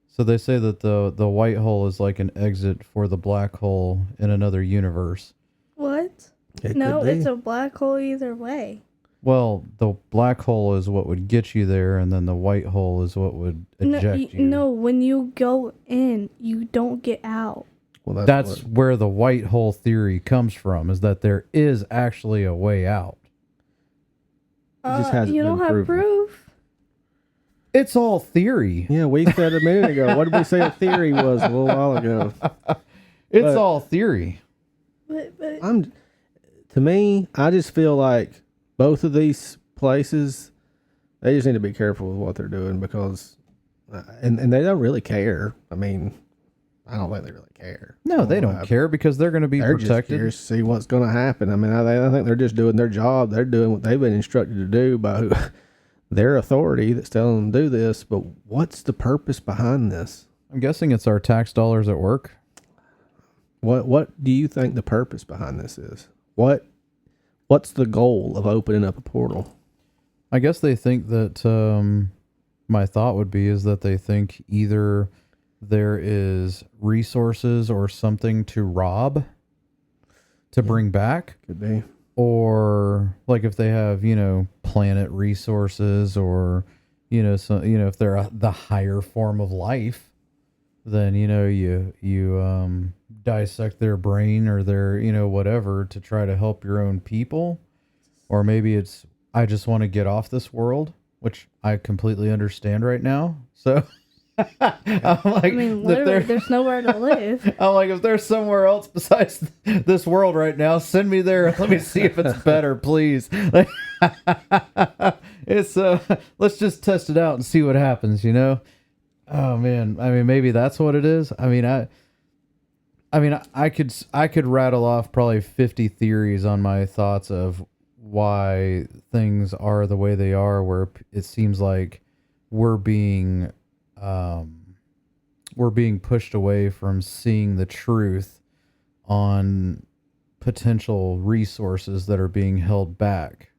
S2: So they say that the white hole is like an exit for the black hole in another universe.
S4: What?
S3: It
S4: No,
S3: could be.
S4: it's a black hole either way.
S2: Well, the black hole is what would get you there, and then the white hole is what would eject you.
S4: No, when you go in, you don't get out.
S3: Well,
S2: That's where the white hole theory comes from, is that there is actually a way out.
S3: just hasn't
S4: You don't
S3: been
S4: have
S3: proven.
S4: proof.
S2: It's all theory.
S3: Yeah, we said a minute ago. What did we say a theory was a little while ago?
S2: It's all theory.
S4: But
S3: To me, I just feel like both of these places, they just need to be careful with what they're doing because, and they don't really care. I mean, I don't think they really care.
S2: No, they don't care because they're going to be
S3: They're just
S2: protected.
S3: curious to see what's going to happen. I mean, I think they're just doing their job. They're doing what they've been instructed to do by their authority that's telling them to do this. But what's the purpose behind this?
S2: I'm guessing it's our tax dollars at work.
S3: What do you think the purpose behind this is? What's the goal of opening up a portal?
S2: I guess they think that my thought would be is that they think either there is resources or something to rob to bring back,
S3: Could be.
S2: or like if they have, planet resources or, if they're the higher form of life, then, you dissect their brain or their, whatever to try to help your own people. Or maybe it's, I just want to get off this world, which I completely understand right now. So I'm like,
S4: I mean, literally, there's nowhere to live.
S2: I'm like, if there's somewhere else besides this world right now, send me there. Let me see if it's better, please. It's let's just test it out and see what happens, Oh man, I mean, maybe that's what it is. I mean, I could rattle off probably 50 theories on my thoughts of why things are the way they are, where it seems like we're being pushed away from seeing the truth on potential resources that are being held back.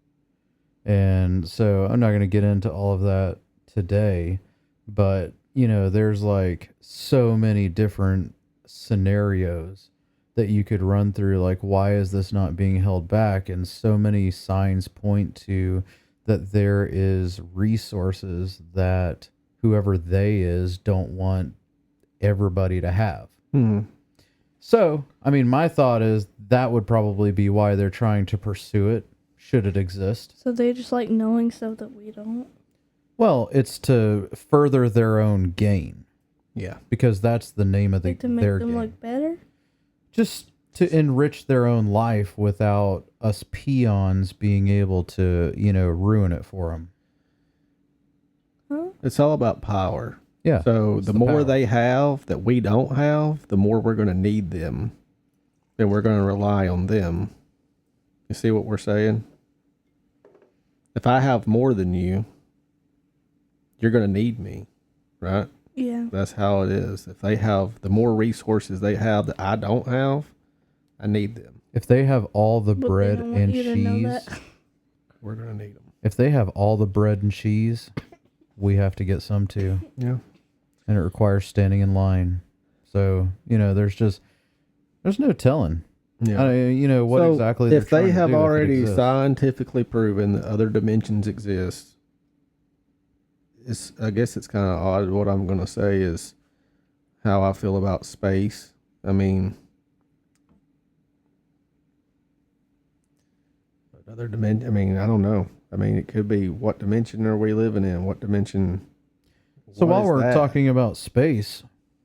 S2: And so I'm not going to get into all of that today, but there's like so many different scenarios that you could run through, like, why is this not being held back? And so many signs point to that there is resources that whoever they is don't want everybody to have. So, I mean, my thought is that would probably be why they're trying to pursue it, should it exist.
S4: So they just like knowing stuff that we don't.
S2: Well, it's to further their own gain.
S3: Yeah.
S2: Because that's the name of
S4: Like to make
S2: their
S4: them
S2: game.
S4: look better.
S2: Just to enrich their own life without us peons being able to, ruin it for them.
S4: Huh?
S3: It's all about power.
S2: Yeah.
S3: So
S2: it's
S3: the
S2: the
S3: more
S2: power.
S3: they have that we don't have, the more we're going to need them. And we're going to rely on them. You see what we're saying? If I have more than you, you're going to need me, right?
S4: Yeah.
S3: That's how it is. If they have the more resources they have that I don't have, I need them.
S2: If they have all the
S4: But they
S2: bread
S4: don't want
S2: and
S4: you to know
S2: cheese,
S4: that.
S3: We're gonna need them.
S2: if they have all the bread and cheese, we have to get some too.
S3: Yeah.
S2: And it requires standing in line. So, there's no telling.
S3: Yeah.
S2: What
S3: So,
S2: exactly they're
S3: if they
S2: trying to
S3: have
S2: do, if it
S3: already
S2: exists.
S3: scientifically proven that other dimensions exist, I guess it's kind of odd. What I'm going to say is how I feel about space. I mean, another dimension. I mean, I don't know. I mean, it could be, what dimension are we living in? What dimension?
S2: So
S3: what
S2: while
S3: is
S2: we're
S3: that?
S2: talking about space,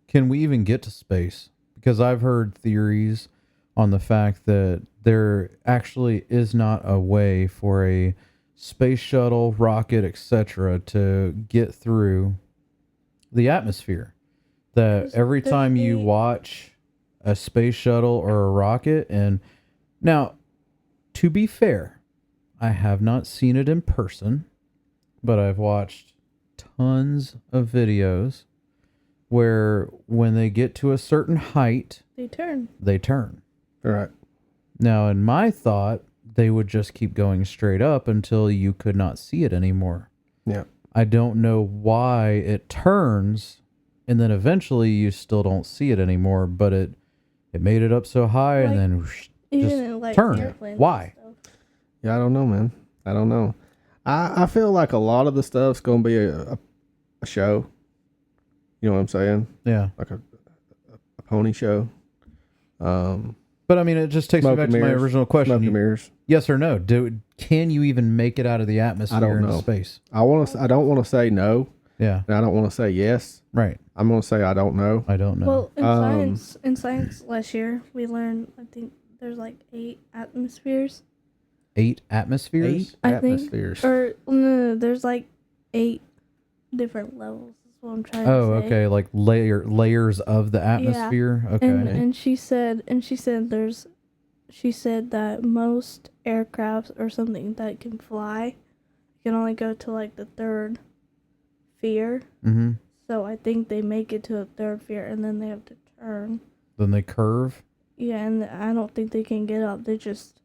S2: can we even get to space? Because I've heard theories on the fact that there actually is not a way for a space shuttle, rocket, etc. to get through the atmosphere. That every time you watch a space shuttle or a rocket, and now, to be fair, I have not seen it in person, but I've watched tons of videos where when they get to a certain height,
S4: They turn.
S2: they turn.
S3: Right.
S2: Now, in my thought, they would just keep going straight up until you could not see it anymore.
S3: Yeah.
S2: I don't know why it turns, and then eventually you still don't see it anymore, but it made it up so high and then whoosh,
S4: Even
S2: just
S4: in, like,
S2: turn.
S4: airplanes and
S2: Why?
S4: stuff.
S3: Yeah, I don't know, man. I don't know. I feel like a lot of the stuff's going to be a show. You know what I'm saying?
S2: Yeah.
S3: Like a pony show.
S2: But I mean, it just takes me
S3: Smoke
S2: back
S3: and
S2: to my
S3: mirrors.
S2: original
S3: Smoke
S2: question.
S3: and mirrors.
S2: Yes or no? Can you even make it out of the atmosphere into
S3: know.
S2: space?
S3: I don't want to say no,
S2: Yeah.
S3: and I don't want to say yes.
S2: Right.
S3: I'm going to say I don't know.
S2: I don't know.
S4: Well, in science last year, we learned, I think there's like 8 atmospheres.
S2: 8 atmospheres?
S3: 8
S4: I think.
S3: atmospheres.
S4: Or, no, there's like 8 different levels. That's what I'm trying to say.
S2: Okay, like layers of the atmosphere. Okay.
S4: And she said that most aircrafts or something that can fly can only go to like the 3rd sphere.
S2: Mm-hmm.
S4: So I think they make it to a 3rd sphere and then they have to turn.
S2: Then they curve.
S4: Yeah, and I don't think they can get up. They just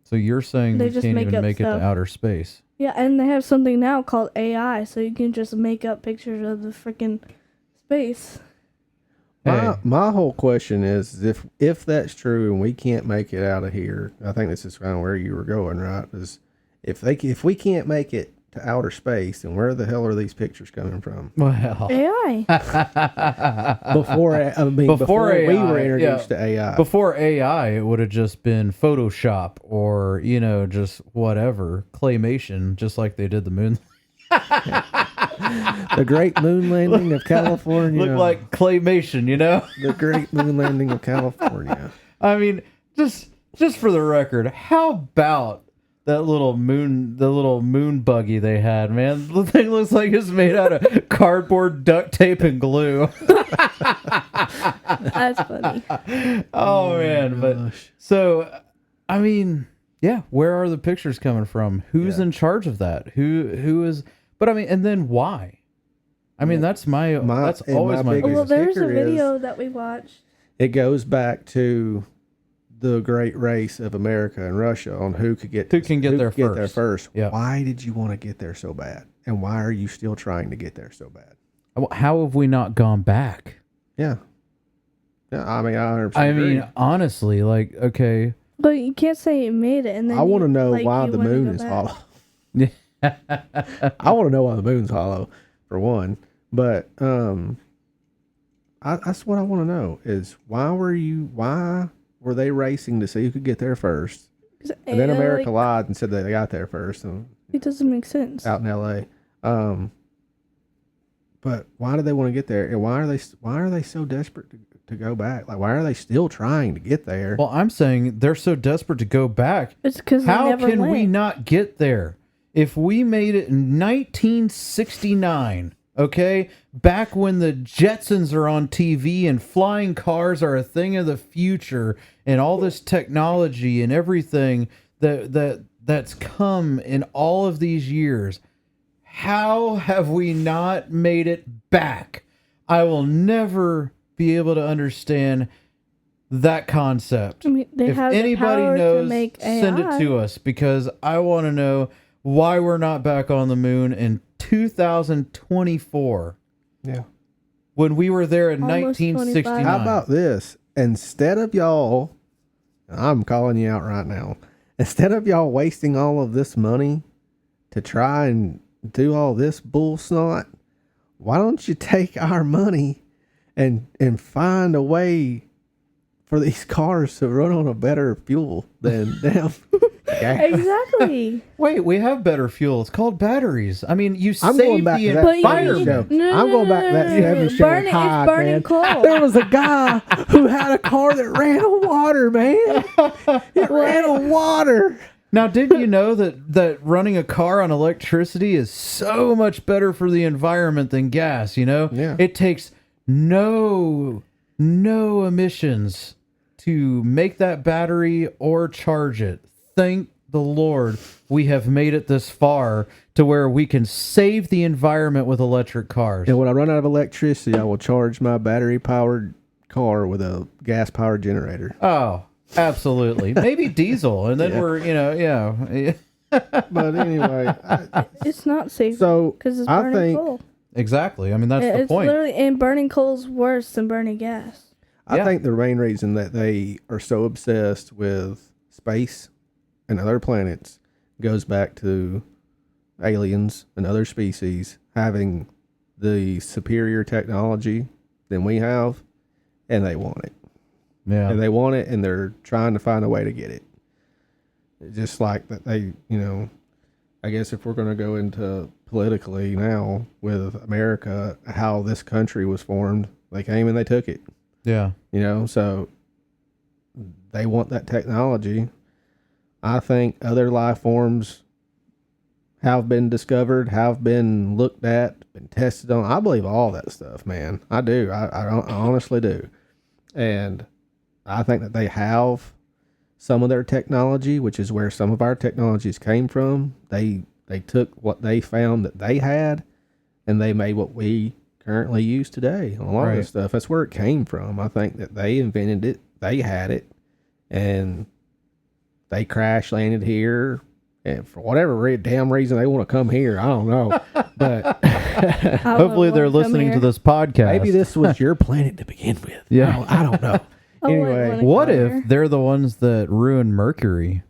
S2: So you're saying
S4: They
S2: we
S4: just
S2: can't
S4: make
S2: even
S4: up
S2: make it
S4: stuff.
S2: to outer space?
S4: yeah, and they have something now called AI, so you can just make up pictures of the freaking space.
S2: Hey.
S3: My whole question is if that's true and we can't make it out of here, I think this is kind of where you were going, right? Is if we can't make it to outer space, then where the hell are these pictures coming from?
S2: Well,
S4: AI.
S3: Before we
S2: AI,
S3: were introduced
S2: yeah.
S3: to AI.
S2: Before AI, it would have just been Photoshop or, just whatever, claymation, just like they did the moon.
S3: The great moon landing of California.
S2: Looked like claymation,
S3: The great moon landing of California.
S2: I mean, just for the record, how about that little moon buggy they had, man? The thing looks like it's made out of cardboard, duct tape, and glue.
S4: That's funny.
S2: Oh man, but
S3: Gosh.
S2: so I mean, yeah, where are the pictures coming from? Who's
S3: Yeah.
S2: in charge of that? Who is? But I mean, and then why? I mean, that's that's
S3: and
S2: always
S3: my
S2: my
S3: biggest-
S4: Well, there's a
S3: kicker is-
S4: video that we watched.
S3: It goes back to the great race of America and Russia on who can get there first.
S2: Yeah.
S3: Why did you want to get there so bad? And why are you still trying to get there so bad?
S2: How have we not gone back?
S3: Yeah. Yeah, I mean, I 100%
S2: I
S3: agree.
S2: mean, honestly, like, okay.
S4: But you can't say it made it, and then
S3: I want to know
S4: like,
S3: why
S4: you
S3: the
S4: wanna
S3: moon
S4: go
S3: is
S4: back.
S3: hollow. I want to know why the moon's hollow, for one. But that's what I want to know is why were they racing to see who could get there first?
S4: 'Cause
S3: And then America
S4: like,
S3: lied and said that they got there first
S4: it doesn't make sense.
S3: out in LA. But why do they want to get there? And why are they so desperate to go back? Like, why are they still trying to get there?
S2: Well, I'm saying they're so desperate to go back.
S4: It's because
S2: How
S4: never
S2: can
S4: went.
S2: we not get there? If we made it in 1969, okay, back when the Jetsons are on TV and flying cars are a thing of the future, and all this technology and everything that's come in all of these years, how have we not made it back? I will never be able to understand that concept.
S4: I mean, they
S2: If
S4: have the
S2: anybody
S4: power to
S2: knows,
S4: make
S2: send it
S4: AI.
S2: to us because I want to know why we're not back on the moon in 2024
S3: Yeah.
S2: when we were there in
S4: Almost
S2: 1969.
S4: 25.
S3: How about this? Instead of y'all, I'm calling you out right now. Instead of y'all wasting all of this money to try and do all this bull snot, why don't you take our money and find a way for these cars to run on a better fuel than damn gas?
S4: Exactly.
S2: Wait, we have better fuel. It's called batteries. I mean, you
S3: I'm
S2: save
S3: going back
S2: the
S3: to that
S4: But you-
S2: environment.
S3: show.
S4: No,
S3: I'm going back to that
S4: no,
S3: 70 show
S4: burning,
S3: high,
S4: it's burning
S3: man.
S4: coal.
S3: There was a guy who had a car that ran on water, man. It ran on water.
S2: Now, didn't you know that running a car on electricity is so much better for the environment than gas, you know?
S3: Yeah.
S2: It takes no emissions to make that battery or charge it. Thank the Lord we have made it this far to where we can save the environment with electric cars.
S3: And when I run out of electricity, I will charge my battery-powered car with a gas-powered generator.
S2: Oh, absolutely. Maybe diesel, and then
S3: Yeah.
S2: we're, yeah.
S3: But anyway,
S4: It's not safe
S3: so
S4: because it's
S3: I
S4: burning
S3: think
S4: coal.
S2: Exactly. I mean, that's the
S4: It's
S2: point.
S4: literally, and burning coal is worse than burning gas.
S3: I
S2: Yeah.
S3: think the main reason that they are so obsessed with space and other planets goes back to aliens and other species having the superior technology than we have, and they want it.
S2: Yeah.
S3: And they want it, and they're trying to find a way to get it. Just like that they, I guess if we're going to go into politically now with America, how this country was formed, they came and they took it.
S2: Yeah.
S3: So they want that technology. I think other life forms have been discovered, have been looked at, been tested on. I believe all that stuff, man. I do. I honestly do. And I think that they have some of their technology, which is where some of our technologies came from. They took what they found that they had, and they made what we currently use today. A lot of this stuff, that's where it came from. I think that they invented it, they had it, and they crash landed here. And for whatever damn reason they want to come here, I don't know. But
S2: Hopefully they're listening to this podcast.
S3: maybe this was your planet to begin with.
S2: Yeah.
S3: I don't know. Anyway,
S2: What if they're the ones that ruined Mercury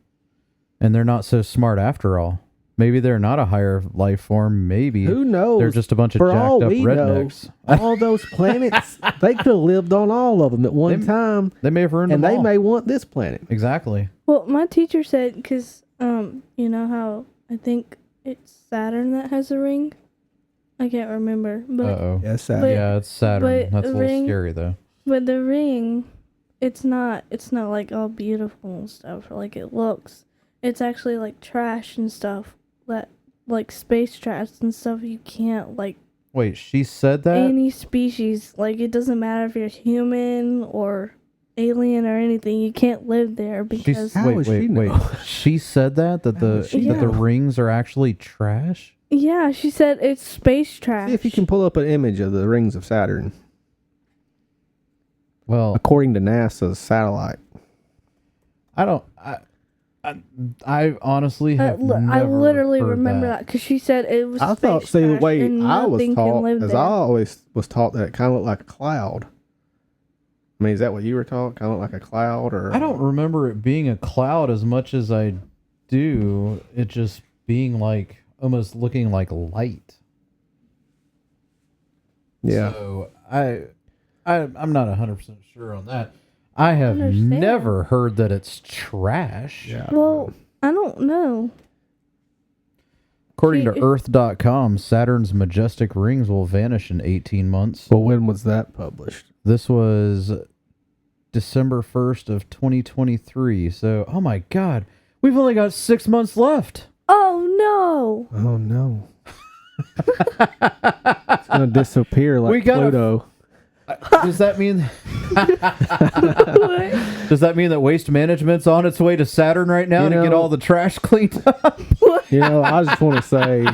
S2: and they're not so smart after all? Maybe they're not a higher life form. Maybe
S3: who knows?
S2: they're just a bunch of
S3: For
S2: jacked
S3: all
S2: up
S3: we
S2: rednecks.
S3: know, all those planets, they could have lived on all of them at one time,
S2: They may have ruined
S3: and
S2: them
S3: they
S2: all.
S3: may want this planet.
S2: Exactly.
S4: Well, my teacher said, because, you know how I think it's Saturn that has a ring? I can't remember. But
S2: Uh-oh.
S3: Yes,
S4: But-
S2: Yeah, it's Saturn.
S4: but
S2: That's a little
S4: ring-
S2: scary, though.
S4: but the ring, it's not like all beautiful and stuff, like it looks. It's actually like trash and stuff, that like space trash and stuff you can't, like,
S2: Wait, she said that?
S4: any species, like it doesn't matter if you're human or alien or anything, you can't live there because
S3: How would she know?
S2: She said that
S3: would she
S2: that the
S4: know?
S2: rings are actually trash?
S4: yeah, she said it's space trash.
S3: See if you can pull up an image of the rings of Saturn,
S2: Well,
S3: according to NASA's satellite.
S2: I honestly have
S4: I
S2: never
S4: literally
S2: heard
S4: remember that because she said it was.
S3: I
S4: space
S3: thought, see, the
S4: trash
S3: way
S4: and
S3: I was
S4: nothing can
S3: taught,
S4: live
S3: as
S4: there.
S3: I always was taught, that it kind of looked like a cloud. I mean, is that what you were taught? Kind of like a cloud, or
S2: I don't remember it being a cloud as much as I do it just being like almost looking like light.
S3: Yeah,
S2: So I'm not 100% sure on that. I have
S4: Understand.
S2: never heard that it's trash.
S3: yeah.
S4: Well, I don't know.
S2: According to
S4: See,
S2: Earth.com, Saturn's majestic rings will vanish in 18 months.
S3: Well, when was that published?
S2: This was December 1st of 2023. So, oh my God, we've only got 6 months left.
S4: Oh
S3: Oh no, it's gonna disappear like
S2: We gotta-
S3: Pluto.
S2: Does that mean
S4: no! What?
S2: does that mean that Waste Management's on its way to Saturn right now
S3: You
S2: to get
S3: know-
S2: all the trash cleaned up?
S3: I just want to say,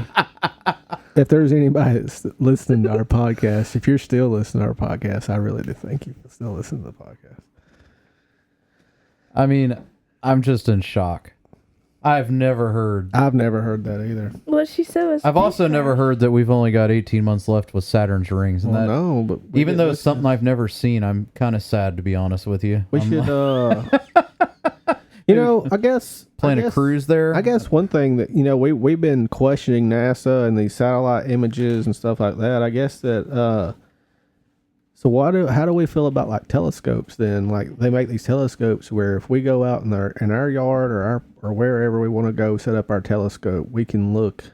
S3: if there's anybody that's listening to our podcast, if you're still listening to our podcast, I really do thank you for still listening to the podcast.
S2: I mean, I'm just in shock. I've never heard
S3: that either.
S4: What she said was.
S2: I've also never heard that we've only got 18 months left with Saturn's rings. And
S3: Well,
S2: that,
S3: no, but we
S2: even
S3: did
S2: though it's
S3: listen.
S2: something I've never seen, I'm kind of sad, to be honest with you.
S3: We
S2: I'm
S3: should, you know, I guess
S2: plan a cruise there.
S3: I guess one thing that, you know, we've been questioning NASA and these satellite images and stuff like that. I guess that, so how do we feel about like telescopes then? Like they make these telescopes where if we go out in our yard or wherever we want to go set up our telescope, we can look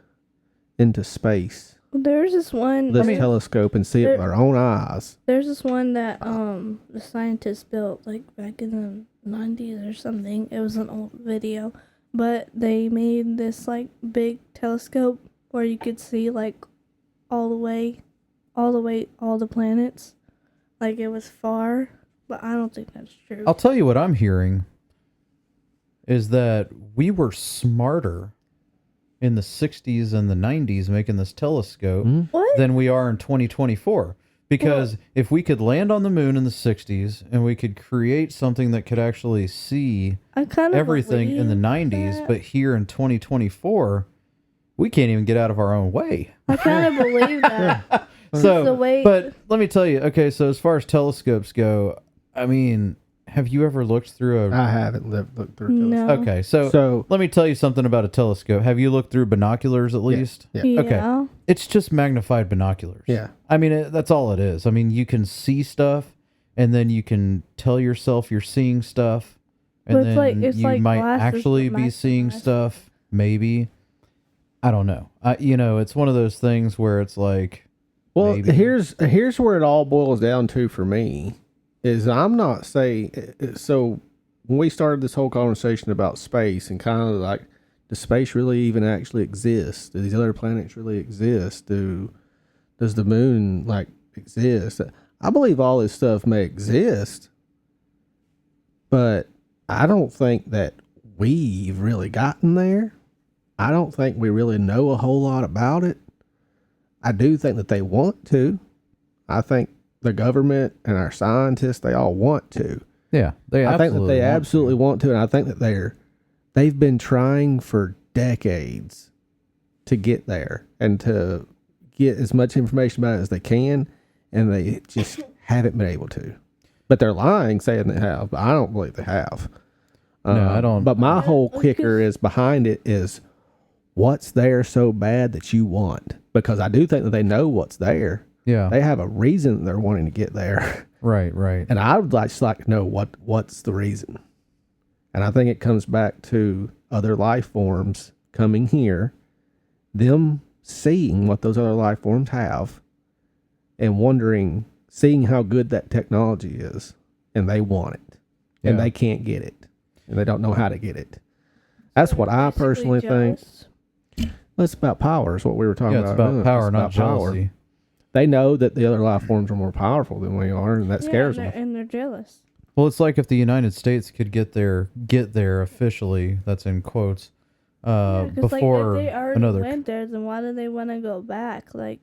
S3: into space.
S4: There's this one.
S3: Telescope and see it with our own eyes.
S4: There's this one that the scientists built like back in the 90s or something. It was an old video, but they made this like big telescope where you could see like all the planets. Like it was far, but I don't think that's true.
S2: I'll tell you what I'm hearing is that we were smarter in the 60s and the 90s making this telescope
S4: What?
S2: than we are in 2024. Because if we could land on the moon in the 60s and we could create something that could actually see
S4: I kind of
S2: everything in the 90s,
S4: that.
S2: but here in 2024, we can't even get out of our own way.
S4: I kind of believe that.
S2: So,
S4: the way-
S2: but let me tell you, okay, so as far as telescopes go, I mean, have you ever looked through
S3: I haven't looked through
S4: No.
S2: Okay, so let me tell you something about a telescope. Have you looked through binoculars at least?
S3: Yeah.
S4: Yeah.
S2: Okay. It's just magnified binoculars.
S3: Yeah.
S2: I mean, that's all it is. I mean, you can see stuff, and then you can tell yourself you're seeing stuff, and
S4: But it's
S2: then
S4: it's
S2: you
S4: like
S2: might
S4: glasses,
S2: actually
S4: but
S2: be seeing
S4: maximized.
S2: stuff. Maybe. I don't know. It's one of those things where it's like,
S3: Well,
S2: maybe.
S3: here's where it all boils down to for me is I'm not saying so when we started this whole conversation about space and kind of like does space really even actually exist? Do these other planets really exist? Does the moon like exist? I believe all this stuff may exist, but I don't think that we've really gotten there. I don't think we really know a whole lot about it. I do think that they want to. I think the government and our scientists, they all want to.
S2: yeah,
S3: I think that they
S2: want
S3: absolutely
S2: to.
S3: want to, and I think that they've been trying for decades to get there and to get as much information about it as they can, and they just haven't been able to. But they're lying, saying they have. But I don't believe they have.
S2: No, I don't.
S3: But my whole kicker is behind it is what's there so bad that you want? Because I do think that they know what's there.
S2: Yeah.
S3: They have a reason that they're wanting to get there.
S2: Right.
S3: And I would just like to know what's the reason. And I think it comes back to other life forms coming here, them seeing what those other life forms have and wondering, seeing how good that technology is, and they want it. And
S2: Yeah.
S3: they can't get it. And they don't know how to get it. That's what I
S4: Basically
S3: personally think.
S4: jealous.
S3: Well, it's about power is what we were talking
S2: Yeah,
S3: about.
S2: it's about
S3: earlier.
S2: power,
S3: It's
S2: not
S3: about power.
S2: jealousy.
S3: They know that the other life forms are more powerful than we are, and that scares them.
S4: And they're jealous.
S2: Well, it's like if the United States could get there officially, that's in quotes, before
S4: if they already
S2: another.
S4: went there, then why do they want to go back? Like,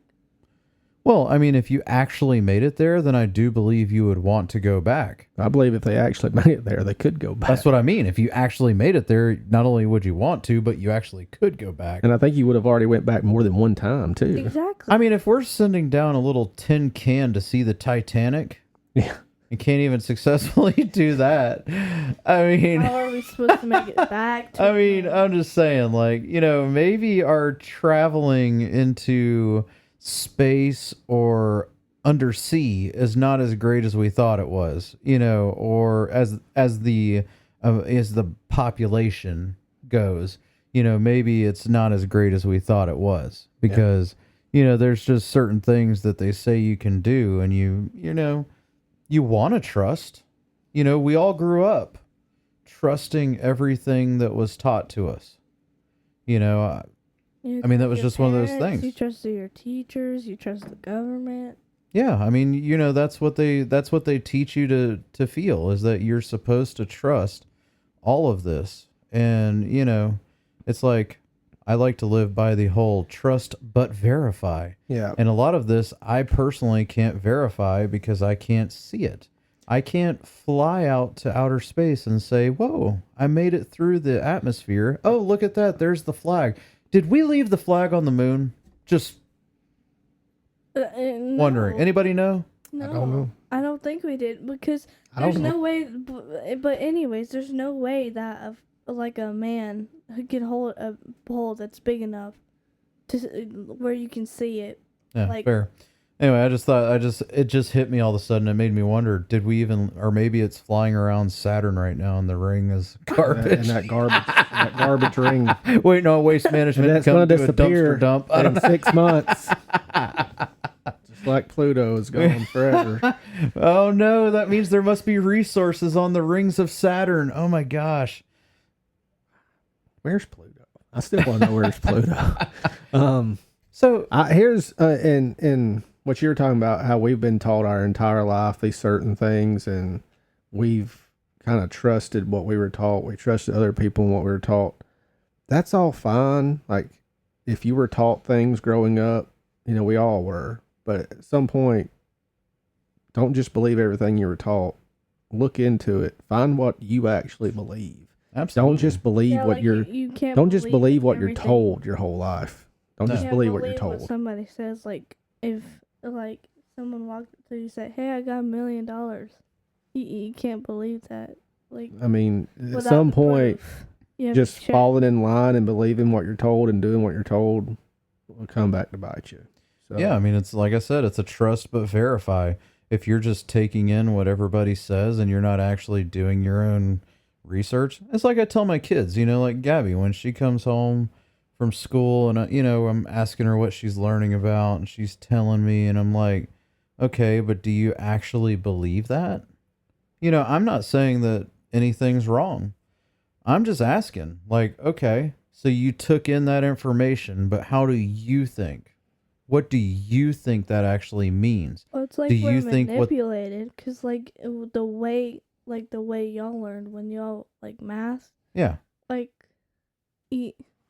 S2: Well, I mean, if you actually made it there, then I do believe you would want to go back.
S3: I believe if they actually made it there, they could go back.
S2: That's what I mean. If you actually made it there, not only would you want to, but you actually could go back.
S3: And I think you would have already went back more than one time too.
S4: exactly.
S2: I mean, if we're sending down a little tin can to see the Titanic,
S3: Yeah.
S2: and can't even successfully do that, I mean,
S4: How are we supposed to make it back? To
S2: I mean, I'm just saying, like, maybe our traveling into space or undersea is not as great as we thought it was, or as the population goes, maybe it's not as great as we thought it was because, there's just certain things that they say you can do and you want to trust. We all grew up trusting everything that was taught to us.
S4: You
S2: I mean, that
S4: trust
S2: was
S4: your
S2: just one of those
S4: parents,
S2: things.
S4: You trust your teachers. You trust the government.
S2: Yeah, I mean, that's what they teach you to feel is that you're supposed to trust all of this. And, it's like I like to live by the whole trust but verify.
S3: Yeah.
S2: And a lot of this I personally can't verify because I can't see it. I can't fly out to outer space and say, whoa, I made it through the atmosphere. Oh, look at that. There's the flag. Did we leave the flag on the moon? Just wondering.
S4: No.
S2: Anybody know?
S4: No,
S3: I don't know.
S4: I don't think we did because
S3: I don't
S4: there's
S3: know.
S4: no way. But anyways, there's no way that like a man who can hold a pole that's big enough to where you can see it.
S2: Yeah,
S4: Like-
S2: fair. Anyway, I just thought it just hit me all of a sudden. It made me wonder, did we even, or maybe it's flying around Saturn right now and the ring is garbage.
S3: And that garbage ring.
S2: Waiting on Waste Management
S3: And that's
S2: to come
S3: going to
S2: do a
S3: disappear
S2: dumpster dump. I don't
S3: in 6 months. Just like Pluto is gone forever.
S2: Oh no, that means there must be resources on the rings of Saturn. Oh my gosh.
S3: Where's Pluto? I still want to know where's Pluto.
S2: So
S3: Here's in what you were talking about, how we've been taught our entire life these certain things, and we've kind of trusted what we were taught. We trusted other people and what we were taught. That's all fine. Like, if you were taught things growing up, we all were. But at some point, don't just believe everything you were taught. Look into it. Find what you actually believe.
S2: absolutely.
S3: Don't just believe
S4: Yeah,
S3: what
S4: like,
S3: you're.
S4: you can't.
S3: Don't just believe what you're
S4: everything.
S3: told your whole life. Don't
S2: No.
S3: just
S4: You
S3: believe
S4: can't
S3: what you're
S4: What
S3: told.
S4: somebody says, like if like someone walked up to you and said, "Hey, I got $1 million," you can't believe that. Like
S3: I mean, at
S4: without
S3: some
S4: the
S3: point,
S4: proof. You have
S3: just
S4: to check.
S3: falling in line and believing what you're told and doing what you're told will come back to bite you. So,
S2: Yeah, I mean, it's like I said, it's a trust but verify. If you're just taking in what everybody says and you're not actually doing your own research, it's like I tell my kids, like Gabby, when she comes home from school and, I'm asking her what she's learning about and she's telling me, and I'm like, okay, but do you actually believe that? I'm not saying that anything's wrong. I'm just asking, like, okay, so you took in that information, but how do you think? What do you think that actually means?
S4: Well, it's like
S2: Do
S4: we're
S2: you think what-
S4: manipulated because like the way y'all learned when y'all like math,
S2: Yeah.
S4: like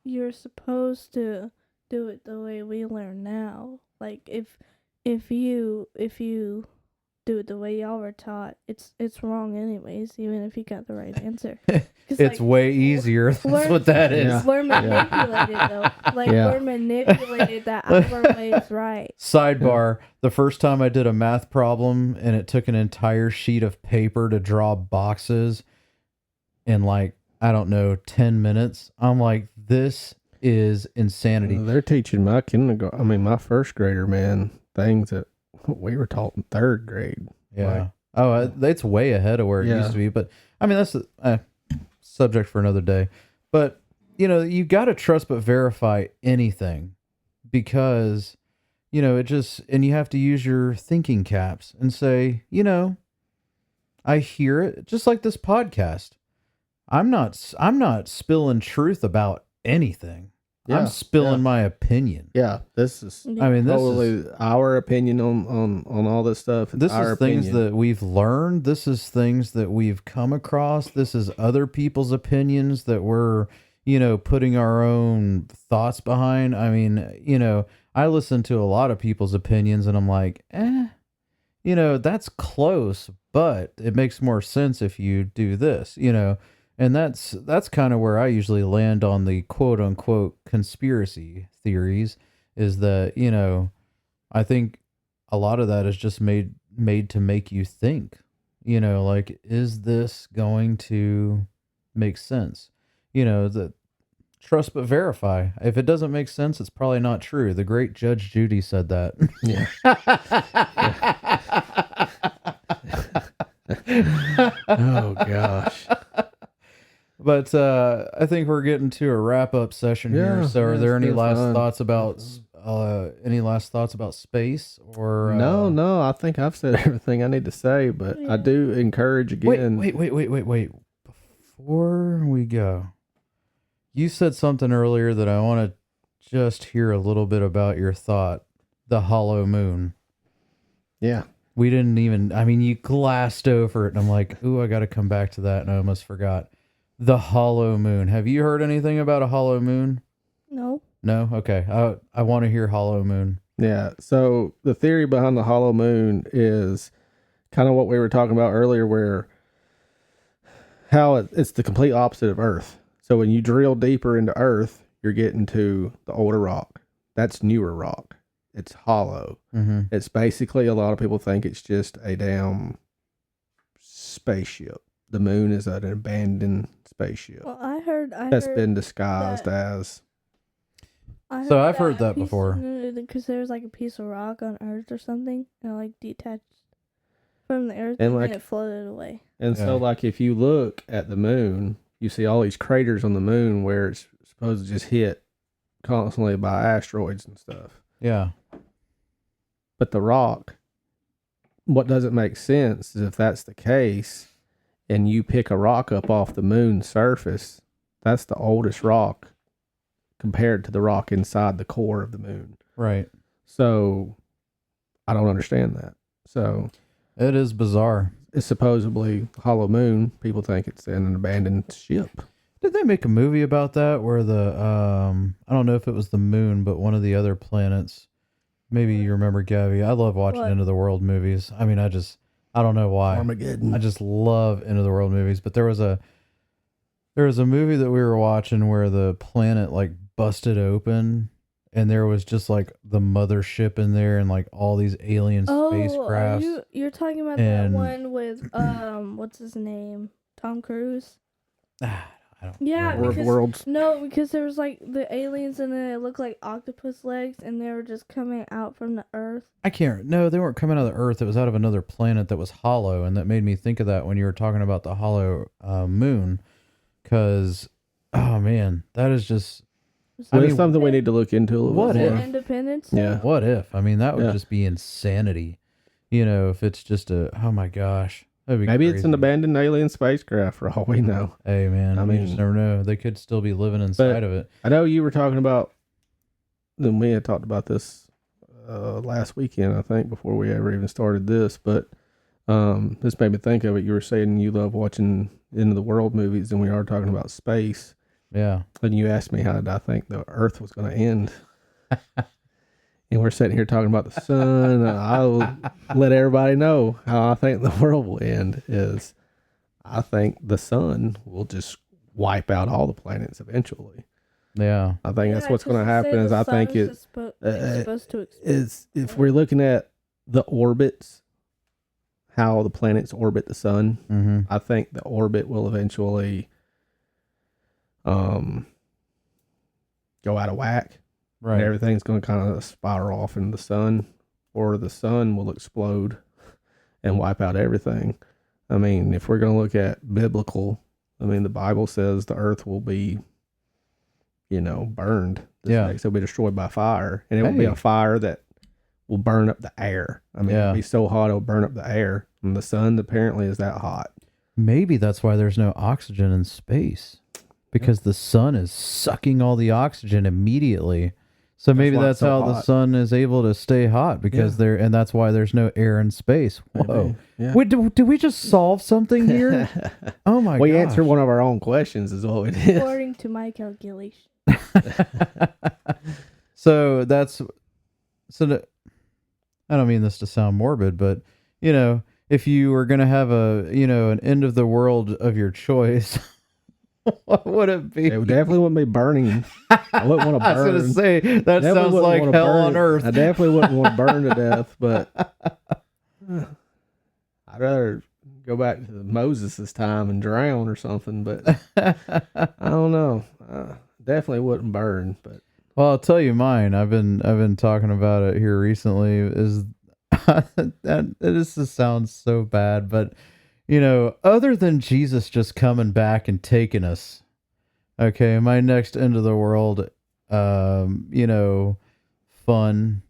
S4: you're supposed to do it the way we learn now. Like if you do it the way y'all were taught, it's wrong anyways, even if you got the right answer. 'Cause,
S2: It's
S4: like,
S2: way easier. That's
S4: we're-
S2: what that is.
S3: Yeah.
S4: We're manipulated though. Like
S3: Yeah.
S4: we're manipulated that our way is right.
S2: Sidebar, the first time I did a math problem and it took an entire sheet of paper to draw boxes in like, I don't know, 10 minutes. I'm like, this is insanity.
S3: They're teaching my my first grader, man, things that we were taught in third grade.
S2: Yeah. It's way ahead of where it
S3: Yeah.
S2: used to be. But I mean, that's a subject for another day. But, you got to trust but verify anything because, and you have to use your thinking caps and say, I hear it just like this podcast. I'm not spilling truth about anything. I'm spilling my opinion.
S3: Yeah, this is
S2: I mean, this
S3: totally
S2: is
S3: our opinion on all this stuff. It's
S2: this
S3: our
S2: is things
S3: opinion.
S2: that we've learned. This is things that we've come across. This is other people's opinions that we're, putting our own thoughts behind. I mean, I listen to a lot of people's opinions and I'm like, that's close, but it makes more sense if you do this, and that's kind of where I usually land on the quote unquote conspiracy theories is that, I think a lot of that is just made to make you think, like, is this going to make sense? The trust but verify. If it doesn't make sense, it's probably not true. The great Judge Judy said that.
S3: Yeah. Oh gosh.
S2: But I think we're getting to a wrap up session here.
S3: Yeah,
S2: So, are
S3: yeah,
S2: there
S3: it's
S2: any
S3: been
S2: last
S3: fun.
S2: thoughts about space or
S3: No, I think I've said everything I need to say, but I do encourage again.
S2: Wait. Before we go, you said something earlier that I want to just hear a little bit about your thought. The hollow moon.
S3: Yeah.
S2: We didn't even, you glassed over it and I'm like, ooh, I got to come back to that and I almost forgot. The hollow moon. Have you heard anything about a hollow moon?
S4: No.
S2: No? Okay. I want to hear hollow moon.
S3: Yeah. So the theory behind the hollow moon is kind of what we were talking about earlier, where how it's the complete opposite of Earth. So when you drill deeper into Earth, you're getting to the older rock. That's newer rock. It's hollow.
S2: Mm-hmm.
S3: It's basically, a lot of people think it's just a damn spaceship. The moon is an abandoned spaceship
S4: Well, I heard
S3: that's been disguised as.
S2: So I've heard that before.
S4: Because there's like a piece of rock on Earth or something, and it like detached from the Earth,
S3: And,
S4: and
S3: like,
S4: it floated away.
S3: And
S2: Yeah.
S3: so, like, if you look at the moon, you see all these craters on the moon where it's supposed to just hit constantly by asteroids and stuff.
S2: Yeah.
S3: But the rock, what doesn't make sense is if that's the case, and you pick a rock up off the moon's surface, that's the oldest rock compared to the rock inside the core of the moon.
S2: Right.
S3: So I don't understand that. So
S2: It is bizarre.
S3: it's supposedly hollow moon. People think it's an abandoned ship.
S2: Did they make a movie about that where the I don't know if it was the moon, but one of the other planets? Maybe you remember, Gabby. I love watching
S4: What?
S2: Into the World movies. I mean, I don't know why.
S3: Armageddon.
S2: I just love Into the World movies. But there was a movie that we were watching where the planet like busted open, and there was just like the mothership in there, and like all these alien spacecrafts.
S4: You're talking about
S2: And-
S4: that one with what's his name? Tom Cruise.
S2: I don't
S4: Yeah,
S2: remember.
S4: because-
S3: Worlds.
S4: No, because there was like the aliens, and then it looked like octopus legs, and they were just coming out from the Earth.
S2: I can't. No, they weren't coming out of the Earth. It was out of another planet that was hollow, and that made me think of that when you were talking about the hollow moon. Because, oh man, that is just.
S3: So
S2: I
S3: it's
S2: mean,
S3: something we need to look into a little
S2: what
S3: bit
S2: if-
S3: more.
S4: Independence.
S3: Yeah.
S2: What if? I mean, that would
S3: Yeah.
S2: just be insanity. You know, if it's just a. Oh my gosh, that'd be.
S3: Maybe
S2: crazy.
S3: it's an abandoned alien spacecraft for all we know.
S2: Hey man,
S3: I
S2: you just
S3: mean-
S2: never know. They could still be living inside of it.
S3: I know you were talking about, then we had talked about this last weekend, I think, before we ever even started this, but this made me think of it. You were saying you love watching Into the World movies, and we are talking about space.
S2: Yeah.
S3: And you asked me how did I think the Earth was going to end. And we're sitting here talking about the sun. I'll let everybody know how I think the world will end is I think the sun will just wipe out all the planets eventually.
S2: Yeah.
S3: I think that's what's going to happen is I think
S4: it's supposed to explode.
S3: is if we're looking at the orbits, how the planets orbit the sun,
S2: Mm-hmm.
S3: I think the orbit will eventually go out of whack. And
S2: Right.
S3: everything's going to kind of spiral off into the sun, or the sun will explode and wipe out everything. I mean, if we're going to look at biblical, I mean, the Bible says the earth will be, burned.
S2: Yeah.
S3: It'll be destroyed by fire. And it will be
S2: Hey.
S3: a fire that will burn up the air. I mean,
S2: Yeah.
S3: it'll be so hot, it'll burn up the air. And the sun apparently is that hot.
S2: Maybe that's why there's no oxygen in space, because the sun is sucking all the oxygen immediately. So maybe
S3: why
S2: that's
S3: it's so
S2: how the
S3: hot.
S2: sun is able to stay hot, because and that's why there's no air in space. Whoa.
S3: Yeah.
S2: Wait, did we just solve something here? Oh my god.
S3: We answered one of our own questions is what we did.
S4: According to my calculation.
S2: So I don't mean this to sound morbid, but if you were going to have an end of the world of your choice, what would it be?
S3: It definitely wouldn't be burning. I wouldn't want to
S2: I was
S3: burn.
S2: going to say, that
S3: Definitely
S2: sounds
S3: wouldn't
S2: like
S3: wanna
S2: hell
S3: burn.
S2: on earth.
S3: I definitely wouldn't want to burn to death, but I'd rather go back to Moses' time and drown or something. But I don't know. Definitely wouldn't burn. But
S2: Well, I'll tell you mine. I've been talking about it here recently. Is that this just sounds so bad, but other than Jesus just coming back and taking us, okay, my next end of the world, fun.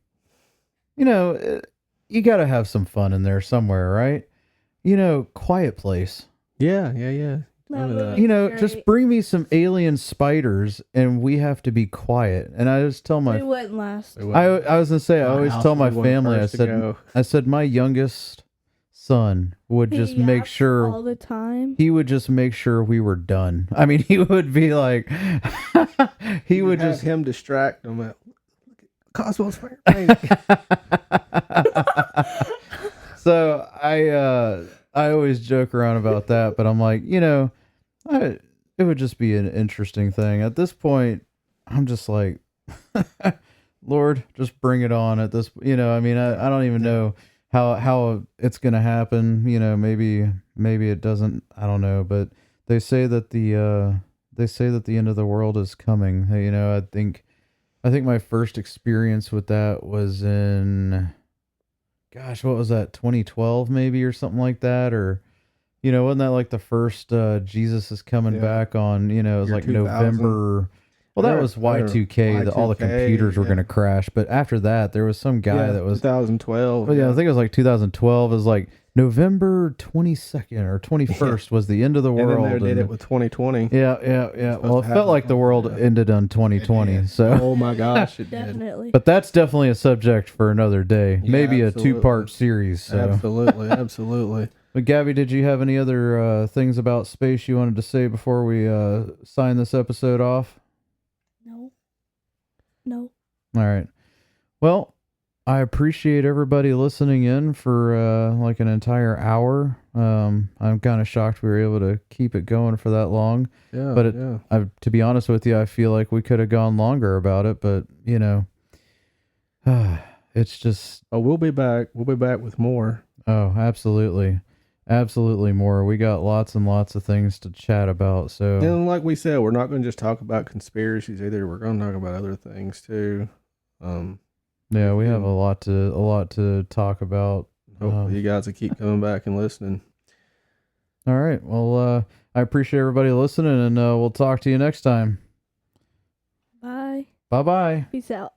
S2: You got to have some fun in there somewhere, right? Quiet place.
S3: yeah.
S4: That
S3: me
S4: would
S3: that.
S4: be
S2: Just
S4: great.
S2: bring me some alien spiders, and we have to be quiet. And I just tell my
S4: It wouldn't last.
S2: I was gonna say, I always tell my family, I said my youngest son would just
S4: He
S2: make
S4: yaps
S2: sure
S4: all the time.
S2: he would just make sure we were done. I mean, he would be like, he would
S3: have
S2: just
S3: him distract them. Cosmos.
S2: So I always joke around about that, but I'm like, it would just be an interesting thing. At this point, I'm just like, Lord, just bring it on at this, I mean, I don't even know how it's going to happen. Maybe it doesn't, I don't know, but they say that the end of the world is coming. I think my first experience with that was in, gosh, what was that? 2012 maybe, or something like that. Or, wasn't that like the first, Jesus is coming back on, it was
S3: Year
S2: like
S3: 2000.
S2: November. Well, that was Y2K, all the computers were going to crash. But after that, there was some guy that was
S3: 2012.
S2: Well, yeah, I think it was like 2012. It was like November 22nd or 21st was the end of the world.
S3: And then they did it with 2020.
S2: Yeah. Well, it felt like the world ended on 2020. So,
S3: oh my gosh, it did.
S4: Definitely.
S2: but that's definitely a subject for another day.
S3: Yeah,
S2: Maybe
S3: absolutely.
S2: a 2-part series. So.
S3: Absolutely.
S2: But Gabby, did you have any other things about space you wanted to say before we sign this episode off?
S4: No.
S2: All right. Well, I appreciate everybody listening in for like an entire hour. I'm kind of shocked we were able to keep it going for that long.
S3: Yeah.
S2: But to be honest with you, I feel like we could have gone longer about it. But it's just.
S3: Oh, we'll be back. We'll be back with more.
S2: Oh, absolutely more. We got lots and lots of things to chat about. So,
S3: and like we said, we're not going to just talk about conspiracies either. We're going to talk about other things too.
S2: Yeah, we have a lot to talk about.
S3: Hopefully, you guys will keep coming back and listening.
S2: All right. Well, I appreciate everybody listening, and we'll talk to you next time.
S4: Bye.
S2: Bye-bye.
S4: Peace out.